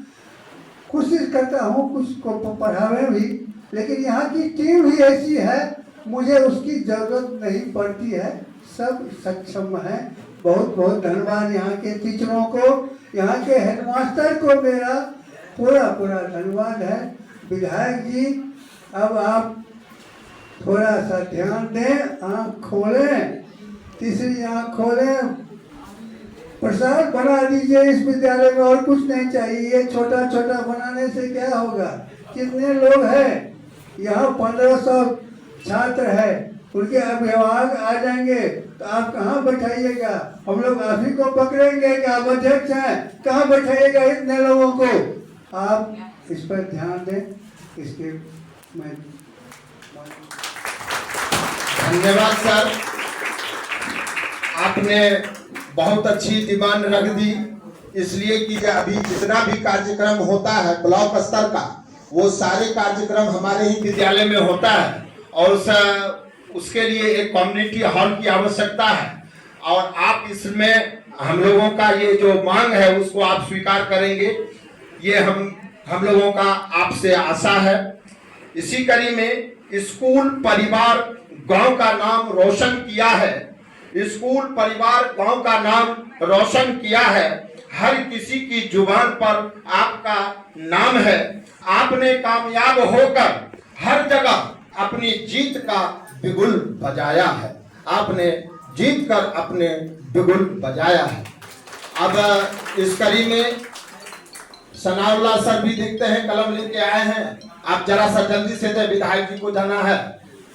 कोशिश करता हूँ कुछ को पढ़ावे भी, लेकिन यहाँ की टीम ही ऐसी है मुझे उसकी जरूरत नहीं पड़ती है, सब सक्षम है। बहुत बहुत धन्यवाद यहाँ के टीचरों को, यहाँ के हेडमास्टर को मेरा पूरा पूरा धन्यवाद है। विधायक जी, अब आप थोड़ा सा ध्यान दें, आँख खोलें, तीसरी आँख खोलें, प्रसाद बना दीजिए इस विद्यालय में, और कुछ नहीं चाहिए। छोटा छोटा बनाने से क्या होगा? कितने लोग हैं यहाँ? 1500 छात्र है, उनके अभिभावक आ जाएंगे तो आप कहाँ बैठाइएगा? हम लोग आप ही को पकड़ेंगे कि आप अध्यक्ष हैं, कहाँ बैठाइएगा इतने लोगों को? आप इस पर ध्यान दें। इसके मैं धन्यवाद सर, आपने बहुत अच्छी डिमांड रख दी, इसलिए कि अभी जितना भी कार्यक्रम होता है ब्लॉक स्तर का, वो सारे कार्यक्रम हमारे ही विद्यालय में होता है, और उसके लिए एक कम्युनिटी हॉल की आवश्यकता है। और आप इसमें हम लोगों का ये जो मांग है उसको आप स्वीकार करेंगे, ये हम लोगों का आपसे आशा है। इसी कड़ी में स्कूल परिवार गांव का नाम रोशन किया है, स्कूल परिवार गांव का नाम रोशन किया है। हर किसी की जुबान पर आपका नाम है। आपने कामयाब होकर हर जगह अपनी जीत का बिगुल बजाया है, आपने जीत कर अपने बिगुल बजाया है। अब इस कड़ी में सनाउल्लाह सर भी दिखते हैं, कलम लेके आए हैं। आप जरा सा जल्दी से दे, विधायक जी को जाना है।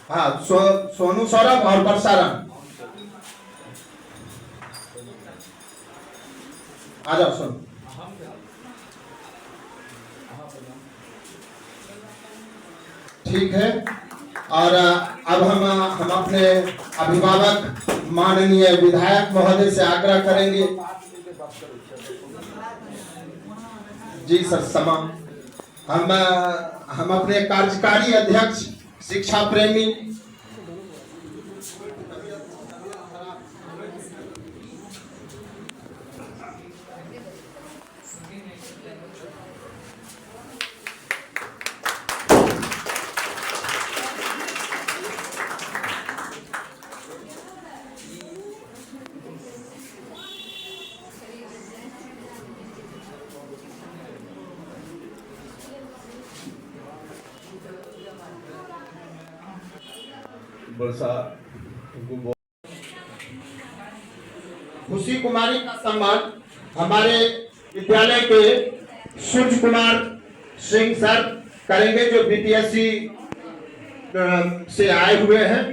हाँ, सोनू सौरभ और बरसाराम आ जाओ। सुन, ठीक है। और अब हम अपने अभिभावक माननीय विधायक महोदय से आग्रह करेंगे। जी सर, समा हम अपने कार्यकारी अध्यक्ष शिक्षा प्रेमी खुशी कुमारी का सम्मान हमारे विद्यालय के सूर्य कुमार सिंह सर करेंगे, जो बीपीएससी से आए हुए हैं।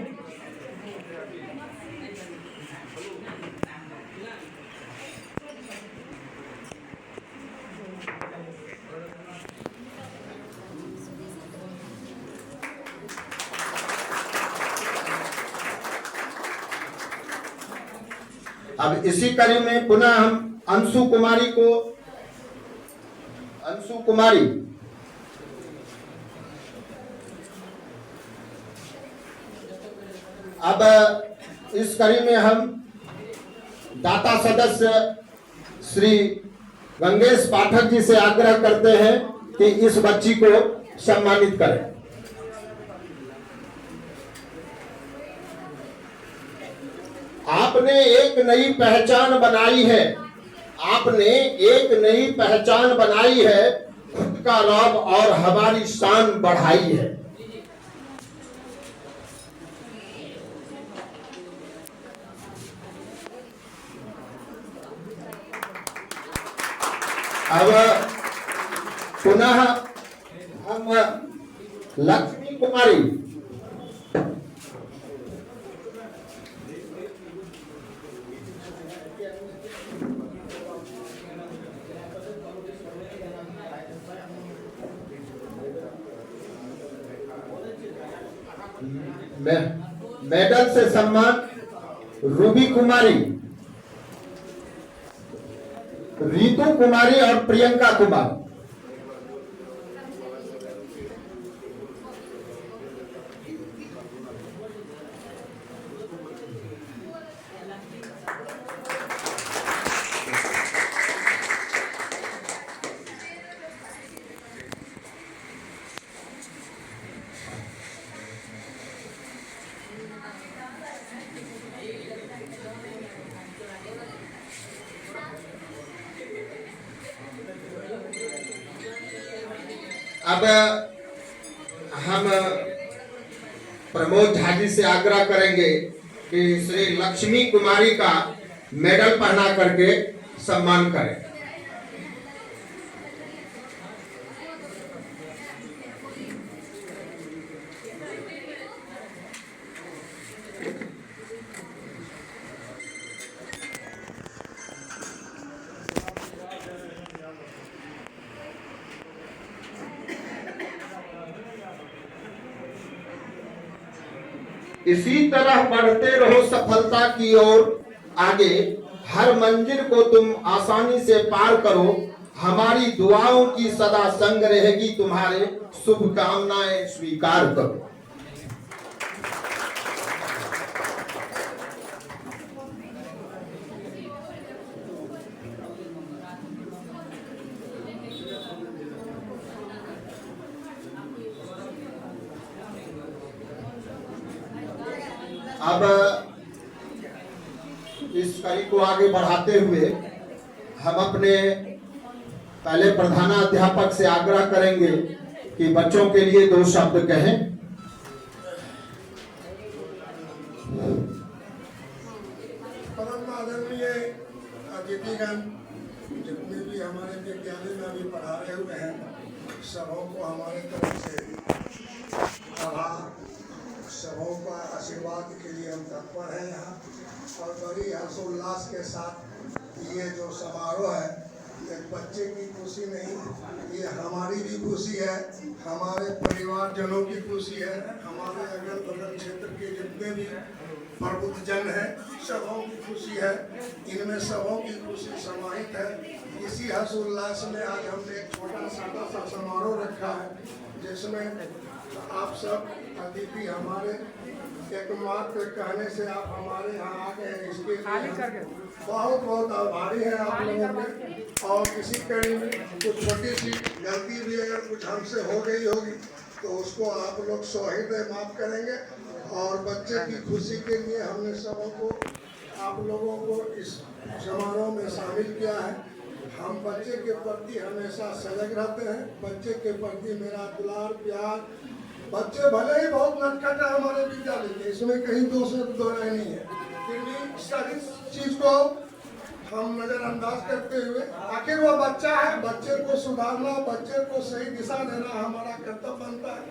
अब इसी कड़ी में पुनः हम अंशु कुमारी अब इस कड़ी में हम दाता सदस्य श्री गंगेश पाठक जी से आग्रह करते हैं कि इस बच्ची को सम्मानित करें। आपने एक नई पहचान बनाई है, आपने एक नई पहचान बनाई है, खुद का रौब और हमारी शान बढ़ाई है। अब पुनः हम लक्ष्मी कुमारी मेडल से सम्मान रूबी कुमारी, रीतू कुमारी और प्रियंका कुमार। अब हम प्रमोद झा जी से आग्रह करेंगे कि श्री लक्ष्मी कुमारी का मेडल पहना करके सम्मान करें। इसी तरह बढ़ते रहो सफलता की ओर आगे, हर मंजिल को तुम आसानी से पार करो। हमारी दुआओं की सदा संग रहेगी तुम्हारे, शुभकामनाएं स्वीकार करो। अब इस कड़ी को आगे बढ़ाते हुए हम अपने पहले प्रधानाध्यापक से आग्रह करेंगे कि बच्चों के लिए 2 शब्द कहें। परम आदरणीय अतिथिगण, जितने भी हमारे विद्यालय में अभी पढ़ा रहे हुए हैं, सबों को हमारे तरफ से आभार, सबों का आशीर्वाद के लिए हम तत्पर हैं यहाँ। और बड़ी हर्षोल्लास के साथ ये जो समारोह है, एक बच्चे की खुशी नहीं, ये हमारी भी खुशी है, हमारे परिवारजनों की खुशी है, हमारे अगल बगल क्षेत्र के जितने भी प्रबुद्ध जन हैं, सबों की खुशी है। इनमें सबों की खुशी समाहित है। इसी हर्षोल्लास में आज हमने एक छोटा सा समारोह रखा है, जिसमें आप सब अतिथि हमारे एकमात्र कहने से आप हमारे यहाँ आ गए, इसके लिए बहुत बहुत आभारी हैं आप लोगों के। और किसी कड़ी में कुछ छोटी सी गलती भी अगर कुछ हमसे हो गई होगी तो उसको आप लोग सौहृदय माफ करेंगे। और बच्चे की खुशी के लिए हमने सबों को, आप लोगों को इस समारोह में शामिल किया है। हम बच्चे के प्रति हमेशा सजग रहते हैं। बच्चे के प्रति मेरा दुलार प्यार, बच्चे भले ही बहुत नटखट है हमारे विद्यालय के, इसमें कहीं दो राय नहीं है, फिर भी सारी चीज को हम नजरअंदाज करते हुए, आखिर वो बच्चा है, बच्चे को सुधारना, बच्चे को सही दिशा देना हमारा कर्तव्य बनता है।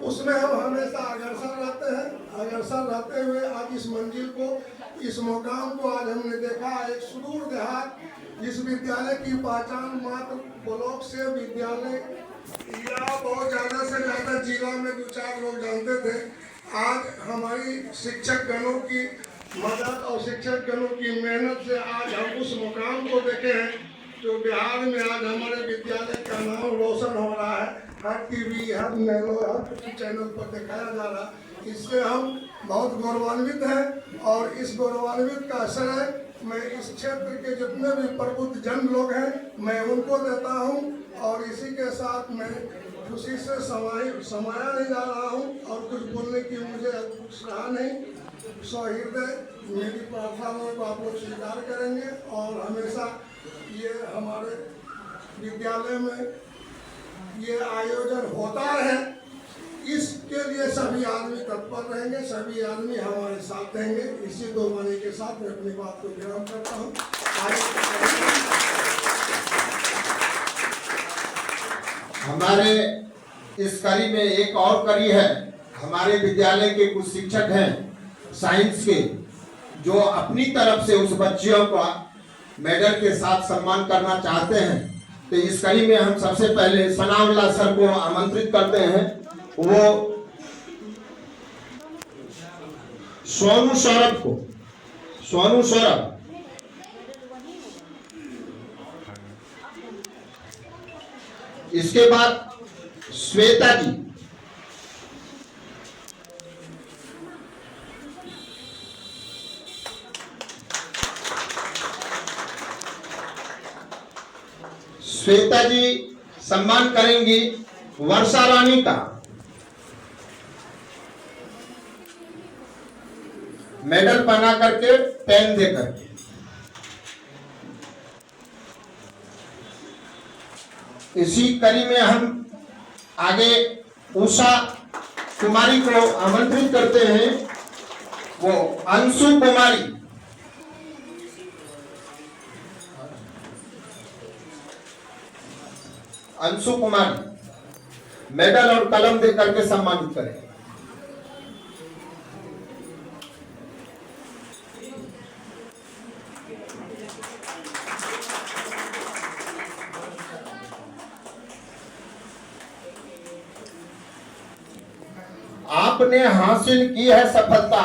उसमें हम हमेशा अग्रसर रहते हैं। अग्रसर रहते हुए आज इस मंजिल को, इस मुकाम को आज हमने देखा। एक सुदूर देहात, इस विद्यालय की पहचान मात्र ब्लॉक से विद्यालय या बहुत ज़्यादा से ज़्यादा जिला में 2-4 लोग जानते थे। आज हमारी शिक्षक गणों की मदद और शिक्षक गणों की मेहनत से आज हम उस मुकाम को देखे हैं जो बिहार में आज हमारे विद्यालय का नाम रोशन हो रहा है। हर टीवी, हर नेलो, हर चैनल पर दिखाया जा रहा है। इससे हम बहुत गौरवान्वित हैं। और इस गौरवान्वित का श्रेय मैं इस क्षेत्र के जितने भी प्रबुद्ध जन लोग हैं, मैं उनको देता हूं। और इसी के साथ मैं खुशी से समाया नहीं जा रहा हूं और कुछ बोलने की मुझे कुछ रहा नहीं। सौहृदय मेरी प्रार्थनाओं को आप लोग स्वीकार करेंगे। और हमेशा ये हमारे विद्यालय में ये आयोजन होता रहे, इसके लिए सभी आदमी तत्पर रहेंगे, सभी आदमी हमारे साथ रहेंगे। इसी 2 वाणी के साथ मैं अपनी बात को विराम करता हूँ। हमारे इस कड़ी में एक और कड़ी है। हमारे विद्यालय के कुछ शिक्षक हैं साइंस के, जो अपनी तरफ से उस बच्चियों का मेडल के साथ सम्मान करना चाहते हैं। तो इस कड़ी में हम सबसे पहले सनाउल्लाह सर को आमंत्रित करते हैं। वो सोनू सौरभ इसके बाद श्वेता जी, सम्मान करेंगी वर्षा रानी का। मेडल पहना करके, पेन दे करके। इसी कड़ी में हम आगे उषा कुमारी को आमंत्रित करते हैं। वो अंशु कुमारी, अंशु कुमारी मेडल और कलम दे करके सम्मानित करें। आपने हासिल की है सफलता,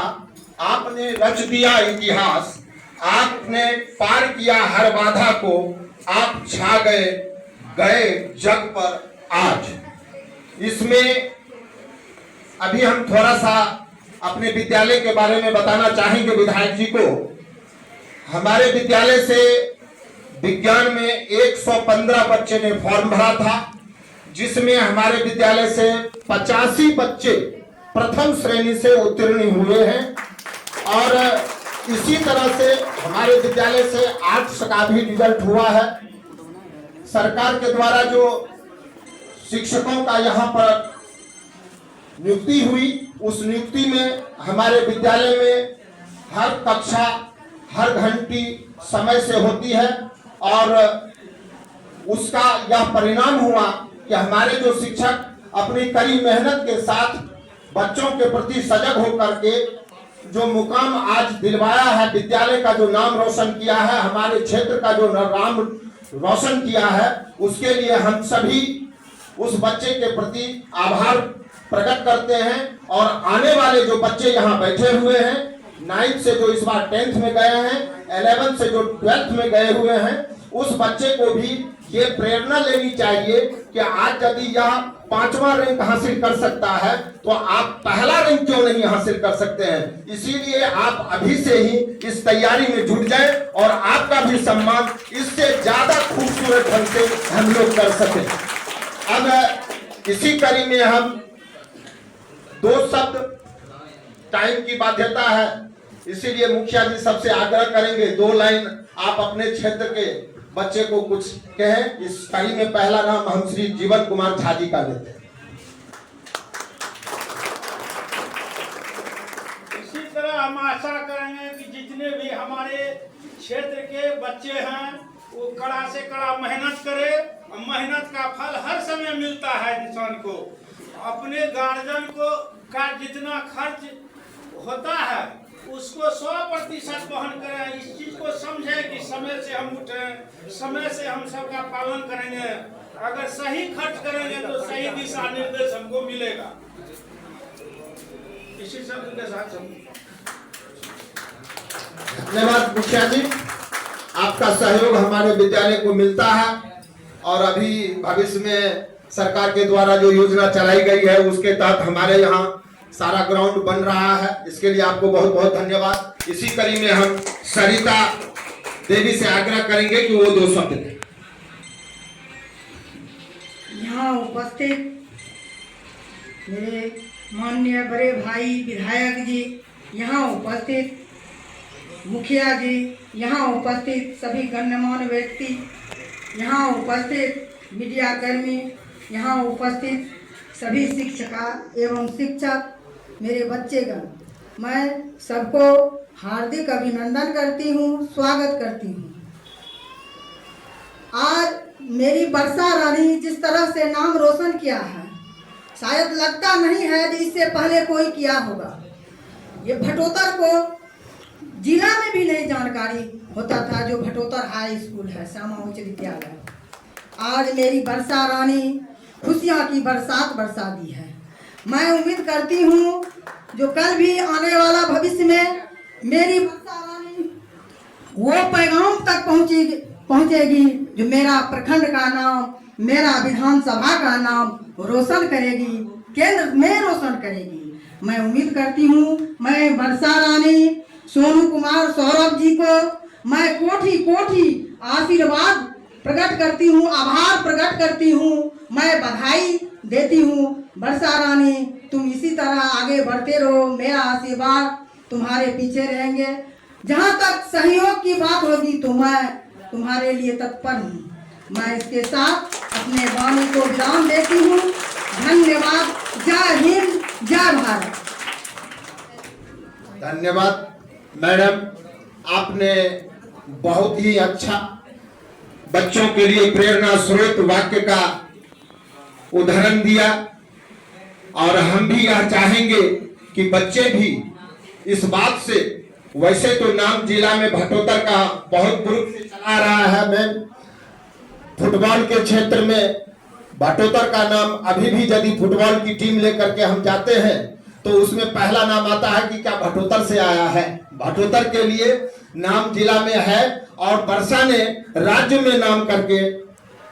आपने रच दिया इतिहास, आपने पार किया हर बाधा को, आप छा गए जग पर आज। इसमें अभी हम थोड़ा सा अपने विद्यालय के बारे में बताना चाहेंगे विधायक जी को। हमारे विद्यालय से विज्ञान में 115 बच्चे ने फॉर्म भरा था, जिसमें हमारे विद्यालय से 85 बच्चे प्रथम श्रेणी से उत्तीर्ण हुए हैं। और इसी तरह से हमारे विद्यालय से आर्ट्स का भी रिजल्ट हुआ है। सरकार के द्वारा जो शिक्षकों का यहाँ पर नियुक्ति हुई, उस नियुक्ति में हमारे विद्यालय में हर कक्षा हर घंटी समय से होती है और उसका यह परिणाम हुआ कि हमारे जो शिक्षक अपनी कड़ी मेहनत के साथ बच्चों के प्रति सजग होकर के जो मुकाम आज दिलवाया है, विद्यालय का जो नाम रोशन किया है, हमारे क्षेत्र का जो नाम रोशन किया है, उसके लिए हम सभी उस बच्चे के प्रति आभार प्रकट करते हैं। और आने वाले जो बच्चे यहाँ बैठे हुए हैं, 9th से जो इस बार 10th में गए हैं, 11th से जो 12th में गए हुए हैं, उस बच्चे को भी ये प्रेरणा लेनी चाहिए कि आज यदि यह 5वां रैंक हासिल कर सकता है तो आप पहला रैंक क्यों नहीं हासिल कर सकते हैं। इसीलिए आप अभी से ही इस तैयारी में जुट जाएं और आपका भी सम्मान इससे ज्यादा खूबसूरत ढंग से हम लोग कर सकें। अब इसी कड़ी में हम 2 शब्द, टाइम की बाध्यता है, इसीलिए मुखिया जी सबसे आग्रह करेंगे 2 लाइन आप अपने क्षेत्र के बच्चे को कुछ कहें। इस कड़ी में पहला नाम हम श्री जीवन कुमार झा जी का लेते हैं। इसी तरह हम आशा करेंगे कि जितने भी हमारे क्षेत्र के बच्चे हैं वो कड़ा से कड़ा मेहनत करे। मेहनत का फल हर समय मिलता है इंसान को। अपने गार्जियन को का जितना खर्च होता है उसको 100% वहन करें। इस चीज को समझे कि समय से हम उठें, समय से हम सबका पालन करेंगे। अगर सही खर्च करेंगे तो सही दिशा निर्देश हमको मिलेगा। इसी शब्द के साथ धन्यवाद मुखिया जी, आपका सहयोग हमारे विद्यालय को मिलता है और अभी भविष्य में सरकार के द्वारा जो योजना चलाई गई है उसके तहत हमारे यहाँ सारा ग्राउंड बन रहा है। इसके लिए आपको बहुत बहुत धन्यवाद। इसी कड़ी में हम सरिता देवी से आग्रह करेंगे कि वो 2 शब्द दें। यहाँ उपस्थित मेरे माननीय बड़े भाई विधायक जी, यहाँ उपस्थित मुखिया जी, यहाँ उपस्थित सभी गणमान्य व्यक्ति, यहाँ उपस्थित मीडिया कर्मी, यहाँ उपस्थित सभी शिक्षिका एवं शिक्षक, मेरे बच्चेगण, मैं सबको हार्दिक अभिनंदन करती हूँ, स्वागत करती हूँ। आज मेरी वर्षा रानी जिस तरह से नाम रोशन किया है, शायद लगता नहीं है कि इससे पहले कोई किया होगा। ये भटोतर को जिला में भी नहीं जानकारी होता था, जो भटोतर हाई स्कूल है, श्यामा उच्च विद्यालय। आज मेरी वर्षा रानी खुशियाँ की बरसात बरसा दी है। मैं उम्मीद करती हूँ जो कल भी आने वाला भविष्य में मेरी वर्षा रानी वो पैगाम तक पहुँचेगी जो मेरा प्रखंड का नाम, मेरा विधानसभा का नाम रोशन करेगी, केंद्र में रोशन करेगी। मैं उम्मीद करती हूँ मैं वर्षा रानी सोनू कुमार सौरभ जी को मैं कोटि कोटि आशीर्वाद प्रकट करती हूँ, आभार प्रकट करती हूँ, मैं बधाई देती हूँ। वर्षा रानी तुम इसी तरह आगे बढ़ते रहो, मेरा आशीर्वाद तुम्हारे पीछे रहेंगे। जहाँ तक सहयोग की बात होगी तो मैं तुम्हारे लिए तत्पर हूँ। मैं इसके साथ अपने वाणी को विराम देती हूँ। धन्यवाद। जय हिंद, जय भारत। धन्यवाद मैडम, आपने बहुत ही अच्छा बच्चों के लिए प्रेरणा स्रोत वाक्य का उदाहरण दिया, और हम भी यह चाहेंगे कि बच्चे भी इस बात से, वैसे तो नाम जिला में भटोतर का बहुत ग्रुप से चला रहा है मैम, फुटबॉल के क्षेत्र में भटोतर का नाम अभी भी यदि फुटबॉल की टीम लेकर के हम जाते हैं तो उसमें पहला नाम आता है कि क्या भटोतर से आया है। भटोतर के लिए नाम जिला में है, और वर्षा ने राज्य में नाम करके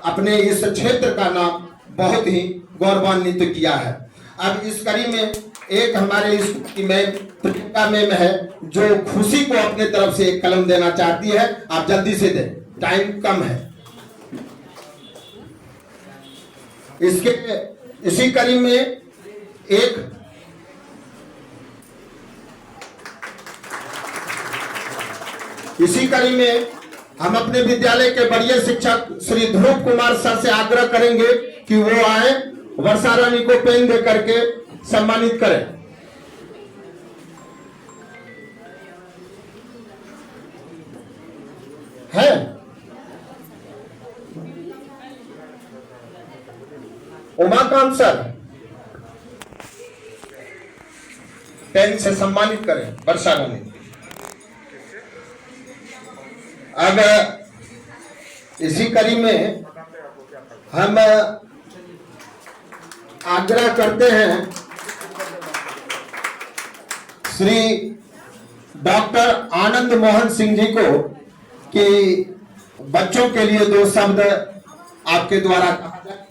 अपने इस क्षेत्र का नाम बहुत ही गौरवान्वित किया है। अब इस कड़ी में एक हमारे स्कूल की मैम प्रियंका मैम है जो खुशी को अपने तरफ से एक कलम देना चाहती है। आप जल्दी से दें, टाइम कम है। इसी कड़ी में हम अपने विद्यालय के बढ़िया शिक्षक श्री ध्रुव कुमार सर से आग्रह करेंगे कि वो आए, वर्षा रानी को पेन दे करके सम्मानित करें। है उमाकांत सर, पेन से सम्मानित करें वर्षा रानी। अब इसी कड़ी में हम आग्रह करते हैं श्री डॉक्टर आनंद मोहन सिंह जी को कि बच्चों के लिए 2 शब्द आपके द्वारा कहा जाए।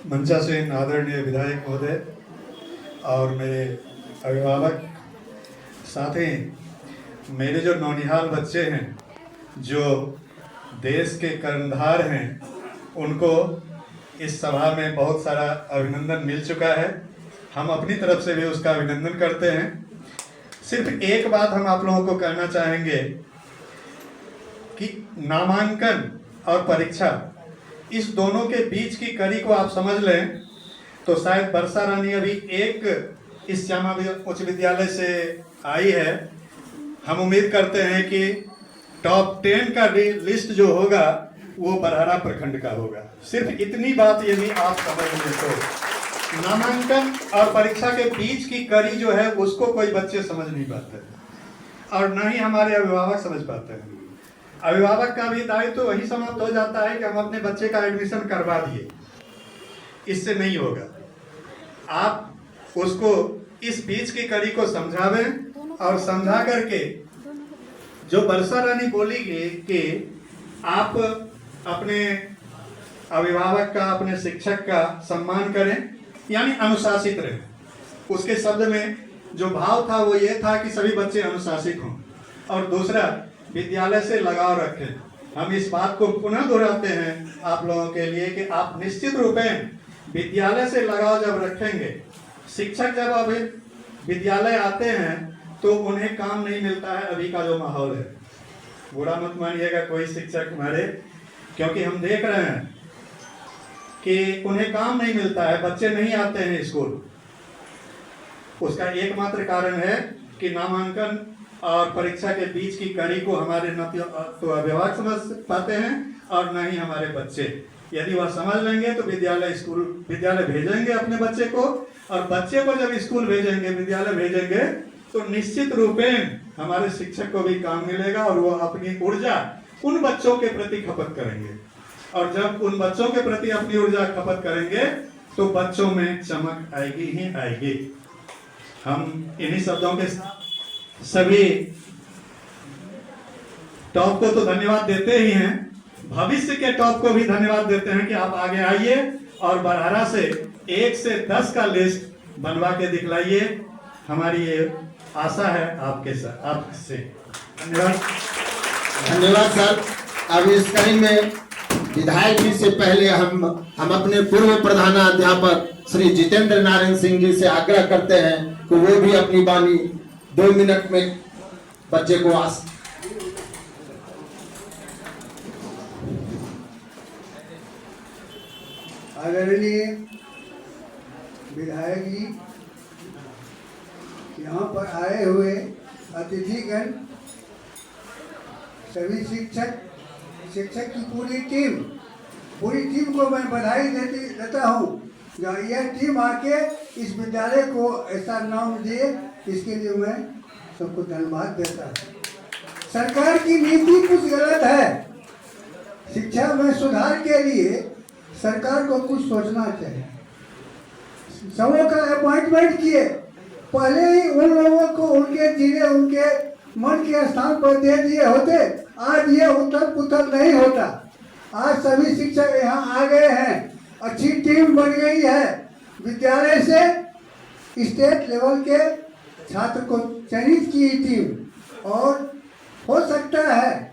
मंचासीन आदरणीय विधायक महोदय और मेरे अभिभावक, साथ ही मेरे जो नौनिहाल बच्चे हैं जो देश के कर्णधार हैं, उनको इस सभा में बहुत सारा अभिनंदन मिल चुका है। हम अपनी तरफ से भी उसका अभिनंदन करते हैं। सिर्फ एक बात हम आप लोगों को कहना चाहेंगे कि नामांकन और परीक्षा, इस दोनों के बीच की कड़ी को आप समझ लें तो शायद वर्षा रानी अभी एक इस श्यामा उच्च विद्यालय से आई है। हम उम्मीद करते हैं कि टॉप 10 का लिस्ट जो होगा वो बरहरा प्रखंड का होगा। सिर्फ इतनी बात यदि आप समझ लें तो नामांकन और परीक्षा के बीच की कड़ी जो है उसको कोई बच्चे समझ नहीं पाते और न ही हमारे अभिभावक समझ पाते हैं। अभिभावक का भी दायित्व तो वही समाप्त हो जाता है कि हम अपने बच्चे का एडमिशन करवा दिए, इससे नहीं होगा। आप उसको इस बीच की कड़ी को समझावें और समझा करके जो वर्षा रानी बोली कि आप अपने अभिभावक का, अपने शिक्षक का सम्मान करें, यानी अनुशासित रहें। उसके शब्द में जो भाव था वो ये था कि सभी बच्चे अनुशासित हों, और दूसरा विद्यालय से लगाव रखें। हम इस बात को पुनः दोहराते हैं आप लोगों के लिए कि आप निश्चित रूपेण विद्यालय से लगाव जब रखेंगे, शिक्षक जब अभी विद्यालय आते हैं तो उन्हें काम नहीं मिलता है। अभी का जो माहौल है, बुरा मत मानिएगा कोई शिक्षक हमारे, क्योंकि हम देख रहे हैं कि उन्हें काम नहीं मिलता है, बच्चे नहीं आते हैं स्कूल। उसका एकमात्र कारण है कि नामांकन और परीक्षा के बीच की कड़ी को हमारे न तो अभिभावक समझ पाते हैं और न ही हमारे बच्चे। यदि वह समझ लेंगे तो विद्यालय भेजेंगे अपने बच्चे को, और बच्चे को जब स्कूल भेजेंगे, विद्यालय भेजेंगे, तो निश्चित रूपेण हमारे शिक्षक को भी काम मिलेगा और वो अपनी ऊर्जा उन बच्चों के प्रति खपत करेंगे। और जब उन बच्चों के प्रति अपनी ऊर्जा खपत करेंगे तो बच्चों में चमक आएगी ही आएगी। हम इन्हीं शब्दों के साथ सभी टॉप को तो धन्यवाद देते ही हैं, भविष्य के टॉप को भी धन्यवाद देते हैं कि आप आगे आइए और बरहरा से 1 से 10 का लिस्ट बनवा के दिखलाइए। हमारी ये आशा है आपसे। धन्यवाद सर। अब इस कड़ी में विधायक जी से पहले हम अपने पूर्व प्रधानाध्यापक श्री जितेंद्र नारायण सिंह जी से आग्रह करते हैं कि वो भी अपनी वाणी 2 मिनट में बच्चे को आदरणीय विधायक जी, यहाँ पर आए हुए अतिथिगण, सभी शिक्षक की पूरी टीम को मैं बधाई देता हूँ। यह टीम आके इस विद्यालय को ऐसा नाम दिए, इसके लिए मैं सबको धन्यवाद देता हूँ। सरकार की नीति कुछ गलत है। शिक्षा में सुधार के लिए सरकार को कुछ सोचना चाहिए। सबों का अपॉइंटमेंट किए, पहले ही उन लोगों को उनके जिले उनके मन के स्थान पर दे दिए होते, आज ये उथल पुथल नहीं होता। आज सभी शिक्षक यहाँ आ गए हैं, अच्छी टीम बन गई है। विद्यालय से स्टेट लेवल के छात्र को चयनित की टीम, और हो सकता है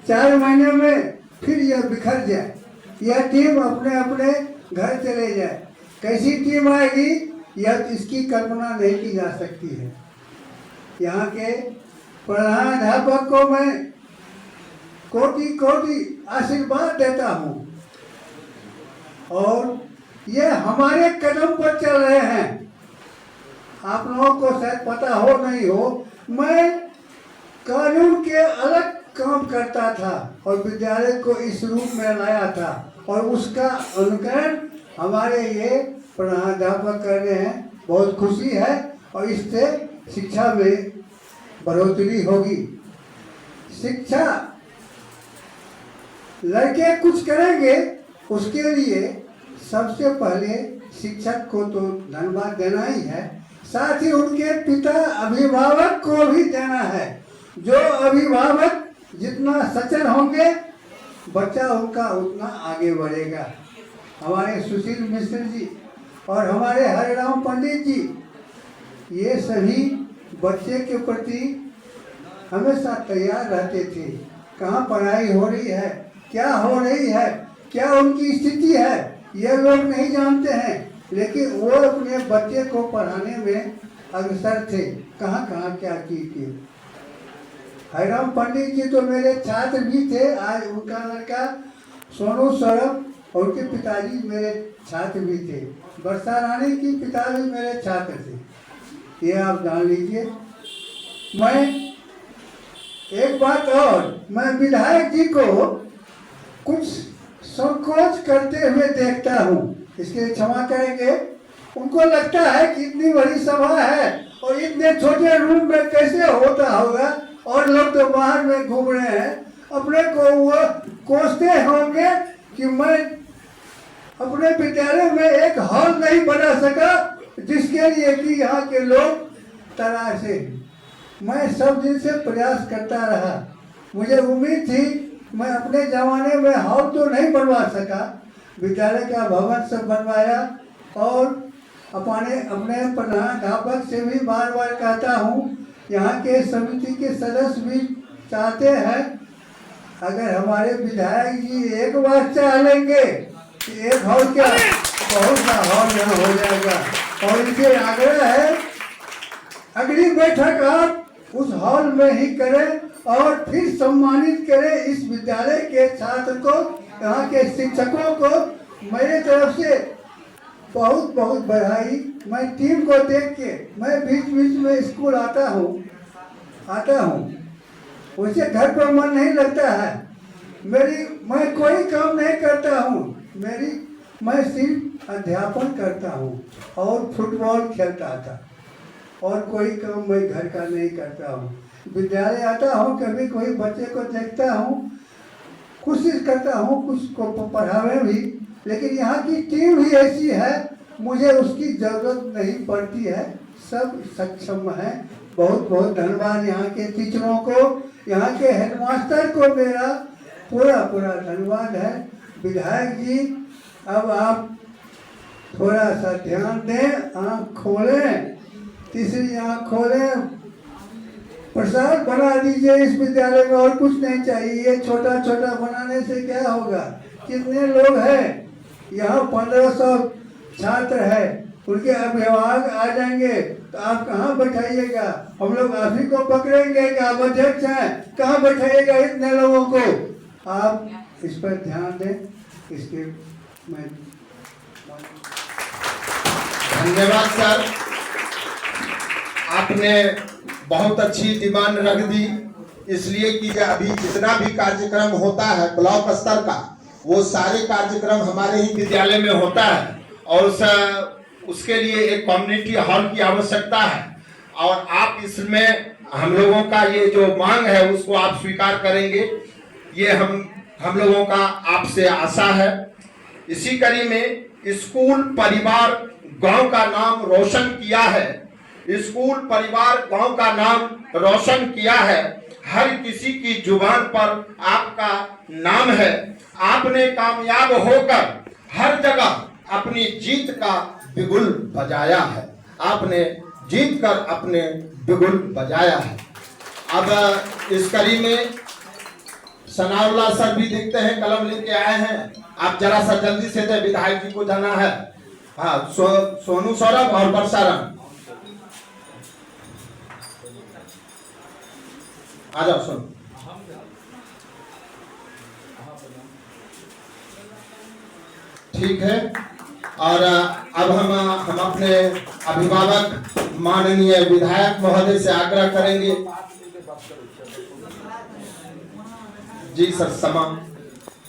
4 महीने में फिर यह बिखर जाए, यह टीम अपने अपने घर चले जाए। कैसी टीम आएगी यह इसकी कल्पना नहीं की जा सकती है। यहाँ के प्रधानाध्यापक को मैं कोटि कोटि आशीर्वाद देता हूँ, और ये हमारे कदम पर चल रहे हैं। आप लोगों को शायद पता हो नहीं हो, मैं कानून के अलग काम करता था और विद्यालय को इस रूप में लाया था, और उसका अनुकरण हमारे ये प्रधानाध्यापक कर रहे हैं। बहुत खुशी है, और इससे शिक्षा में बढ़ोतरी होगी। शिक्षा लड़के कुछ करेंगे, उसके लिए सबसे पहले शिक्षक को तो धन्यवाद देना ही है, साथ ही उनके पिता अभिभावक को भी देना है। जो अभिभावक जितना सचल होंगे, बच्चा उनका उतना आगे बढ़ेगा। हमारे सुशील मिश्र जी और हमारे हरिराम पंडित जी, ये सभी बच्चे के प्रति हमेशा तैयार रहते थे। कहाँ पढ़ाई हो रही है, क्या हो रही है, क्या उनकी स्थिति है, ये लोग नहीं जानते हैं, लेकिन वो अपने बच्चे को पढ़ाने में अग्रसर थे। कहाँ कहाँ क्या की। हरिराम पंडित जी तो मेरे छात्र भी थे। आज उनका लड़का सोनू सौरभ और उनके पिताजी मेरे छात्र भी थे। वर्षा रानी की पिता भी मेरे छात्र थे, ये आप जान लीजिए। मैं एक बात और, मैं विधायक जी को कुछ संकोच करते हुए देखता हूँ, इसके लिए क्षमा करेंगे। उनको लगता है कि इतनी बड़ी सभा है और इतने छोटे रूम में कैसे होता होगा, और लोग तो बाहर में घूम रहे हैं। अपने को वो कोसते होंगे कि मैं अपने विद्यालय में एक हॉल नहीं बना सका, जिसके लिए कि यहाँ के लोग तराशे। मैं सब दिन से प्रयास करता रहा, मुझे उम्मीद थी मैं अपने ज़माने में हॉल तो नहीं बनवा सका, विद्यालय का भवन सब बनवाया। और अपने प्रधानाध्यापक से भी बार बार कहता हूँ, यहाँ के समिति के सदस्य भी चाहते हैं, अगर हमारे विधायक जी एक बार चाह लेंगे कि एक हॉल क्या बहुत सा हॉल यहाँ हो जाएगा। और इनसे आग्रह है, अगली बैठक आप उस हॉल में ही करें और फिर सम्मानित करें इस विद्यालय के छात्र को, यहाँ के शिक्षकों को। मेरे तरफ से बहुत बहुत बधाई। मैं टीम को देख के मैं बीच बीच में स्कूल आता हूँ, उससे घर पर मन नहीं लगता है। मैं कोई काम नहीं करता हूँ, मैं सिर्फ अध्यापन करता हूँ और फुटबॉल खेलता था, और कोई काम मैं घर का नहीं करता हूँ। विद्यालय आता हूँ, कभी कोई बच्चे को देखता हूँ, कोशिश करता हूँ कुछ को पढ़ावे भी, लेकिन यहाँ की टीम ही ऐसी है, मुझे उसकी ज़रूरत नहीं पड़ती है, सब सक्षम है। बहुत बहुत धन्यवाद यहाँ के टीचरों को, यहाँ के हेडमास्टर को मेरा पूरा धन्यवाद है। विधायक जी, अब आप थोड़ा सा ध्यान दें, आँख खोलें, तीसरी आँख खोलें, प्रसाद बना दीजिए इस विद्यालय में, और कुछ नहीं चाहिए। ये छोटा छोटा बनाने से क्या होगा, कितने लोग हैं यहाँ, 1500 छात्र है, उनके अभिभावक आ जाएंगे तो आप कहाँ बैठाइएगा? हम लोग आप ही को पकड़ेंगे कि आप अध्यक्ष हैं, कहाँ बैठाइएगा इतने लोगों को? आप इस पर ध्यान दें। इसके मैं धन्यवाद सर, आपने बहुत अच्छी डिमांड रख दी, इसलिए कि अभी जितना भी कार्यक्रम होता है ब्लॉक स्तर का, वो सारे कार्यक्रम हमारे ही विद्यालय में होता है और उसके लिए एक कम्युनिटी हॉल की आवश्यकता है और आप इसमें हम लोगों का ये जो मांग है उसको आप स्वीकार करेंगे, ये हम लोगों का आपसे आशा है। इसी कड़ी में स्कूल परिवार गांव का नाम रोशन किया है, स्कूल परिवार गांव का नाम रोशन किया है, हर किसी की जुबान पर आपका नाम है। आपने कामयाब होकर हर जगह अपनी जीत का बिगुल बजाया है, आपने जीत कर अपने बिगुल बजाया है। अब इस कड़ी में सनाउल्लाह सर भी दिखते हैं, कलम लेके आए हैं, आप जरा सा जल्दी से दे, विधायक जी को जाना है। हाँ, सोनू सौरभ और बरसारन आ जाओ। सुन, ठीक है। और अब हम अपने अभिभावक माननीय विधायक महोदय से आग्रह करेंगे। जी सर, समा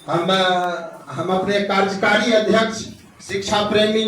हम अपने कार्यकारी अध्यक्ष शिक्षा प्रेमी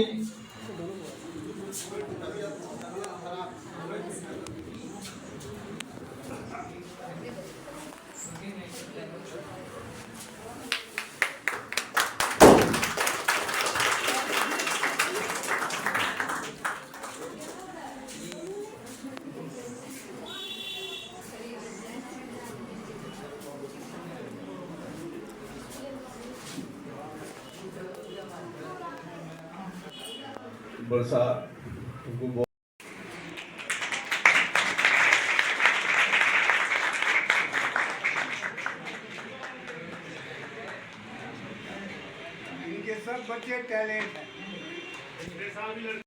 बरसा इनके सब बच्चे टैलेंट हैं।